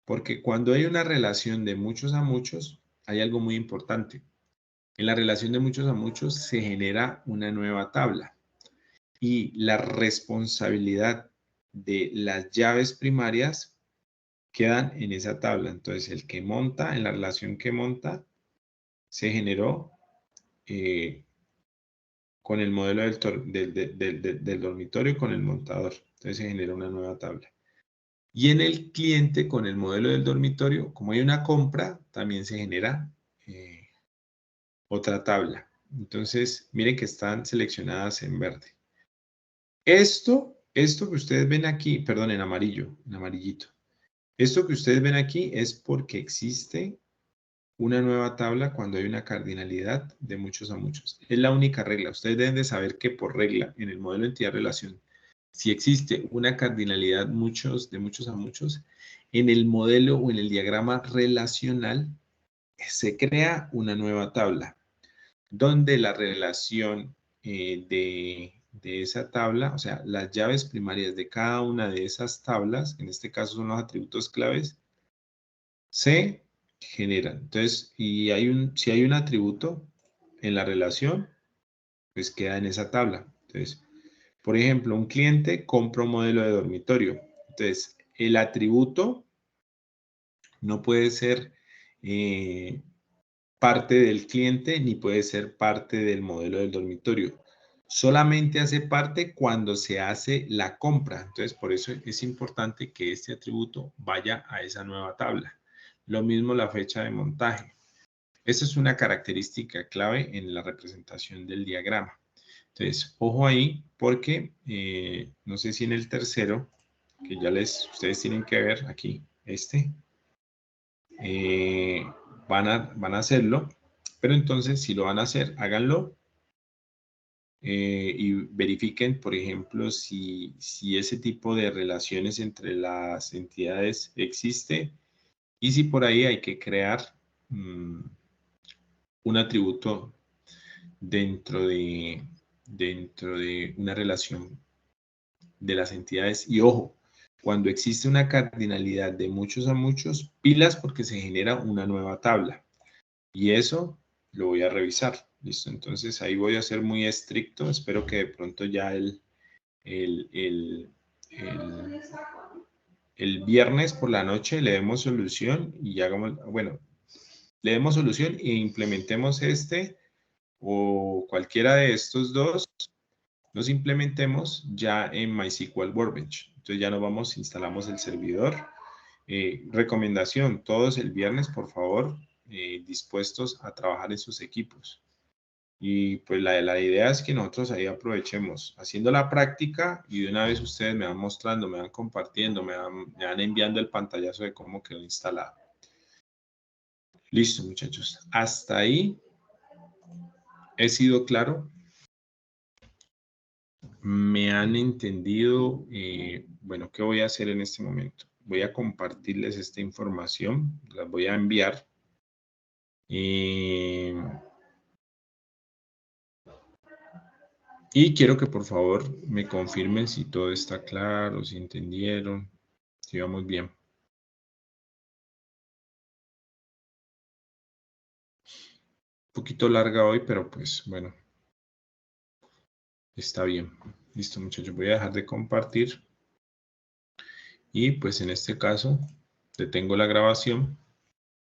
Porque cuando hay una relación de muchos a muchos, hay algo muy importante. En la relación de muchos a muchos se genera una nueva tabla y la responsabilidad de las llaves primarias quedan en esa tabla. Entonces, el que monta, en la relación que monta, se generó con el modelo del dormitorio con el montador. Entonces, se genera una nueva tabla. Y en el cliente, con el modelo del dormitorio, como hay una compra, también se genera otra tabla. Entonces, miren que están seleccionadas en verde. Esto que ustedes ven aquí, perdón, en amarillo, en amarillito. Esto que ustedes ven aquí es porque existe una nueva tabla cuando hay una cardinalidad de muchos a muchos. Es la única regla. Ustedes deben de saber que por regla, en el modelo de entidad-relación, si existe una cardinalidad de muchos a muchos, en el modelo o en el diagrama relacional se crea una nueva tabla, donde la relación de esa tabla, o sea, las llaves primarias de cada una de esas tablas, en este caso son los atributos claves, se generan. Entonces, si hay un atributo en la relación, pues queda en esa tabla. Entonces, por ejemplo, un cliente compra un modelo de dormitorio. Entonces, el atributo no puede ser parte del cliente ni puede ser parte del modelo del dormitorio. Solamente hace parte cuando se hace la compra. Entonces, por eso es importante que este atributo vaya a esa nueva tabla. Lo mismo la fecha de montaje. Esa es una característica clave en la representación del diagrama. Entonces, ojo ahí porque no sé si en el tercero, que ya ustedes tienen que ver aquí, van a hacerlo, pero entonces si lo van a hacer, háganlo y verifiquen, por ejemplo, si ese tipo de relaciones entre las entidades existe y si por ahí hay que crear un atributo dentro de una relación de las entidades. Y ojo, cuando existe una cardinalidad de muchos a muchos, pilas porque se genera una nueva tabla. Y eso lo voy a revisar. ¿Listo? Entonces ahí voy a ser muy estricto. Espero que de pronto ya el viernes por la noche le demos solución y hagamos, bueno, le demos solución e implementemos o cualquiera de estos dos, los implementemos ya en MySQL Workbench. Entonces ya nos vamos, instalamos el servidor. Recomendación, todos el viernes, por favor, dispuestos a trabajar en sus equipos. Y pues la idea es que nosotros ahí aprovechemos haciendo la práctica y de una vez ustedes me van mostrando, me van compartiendo, me van enviando el pantallazo de cómo quedó instalado. Listo, muchachos. Hasta ahí he sido claro. ¿Me han entendido? Bueno, ¿qué voy a hacer en este momento? Voy a compartirles esta información, las voy a enviar. Y quiero que por favor me confirmen si todo está claro, si entendieron, si vamos bien. Un poquito larga hoy, pero pues bueno, está bien. Listo, muchachos, voy a dejar de compartir. Y pues en este caso, detengo la grabación.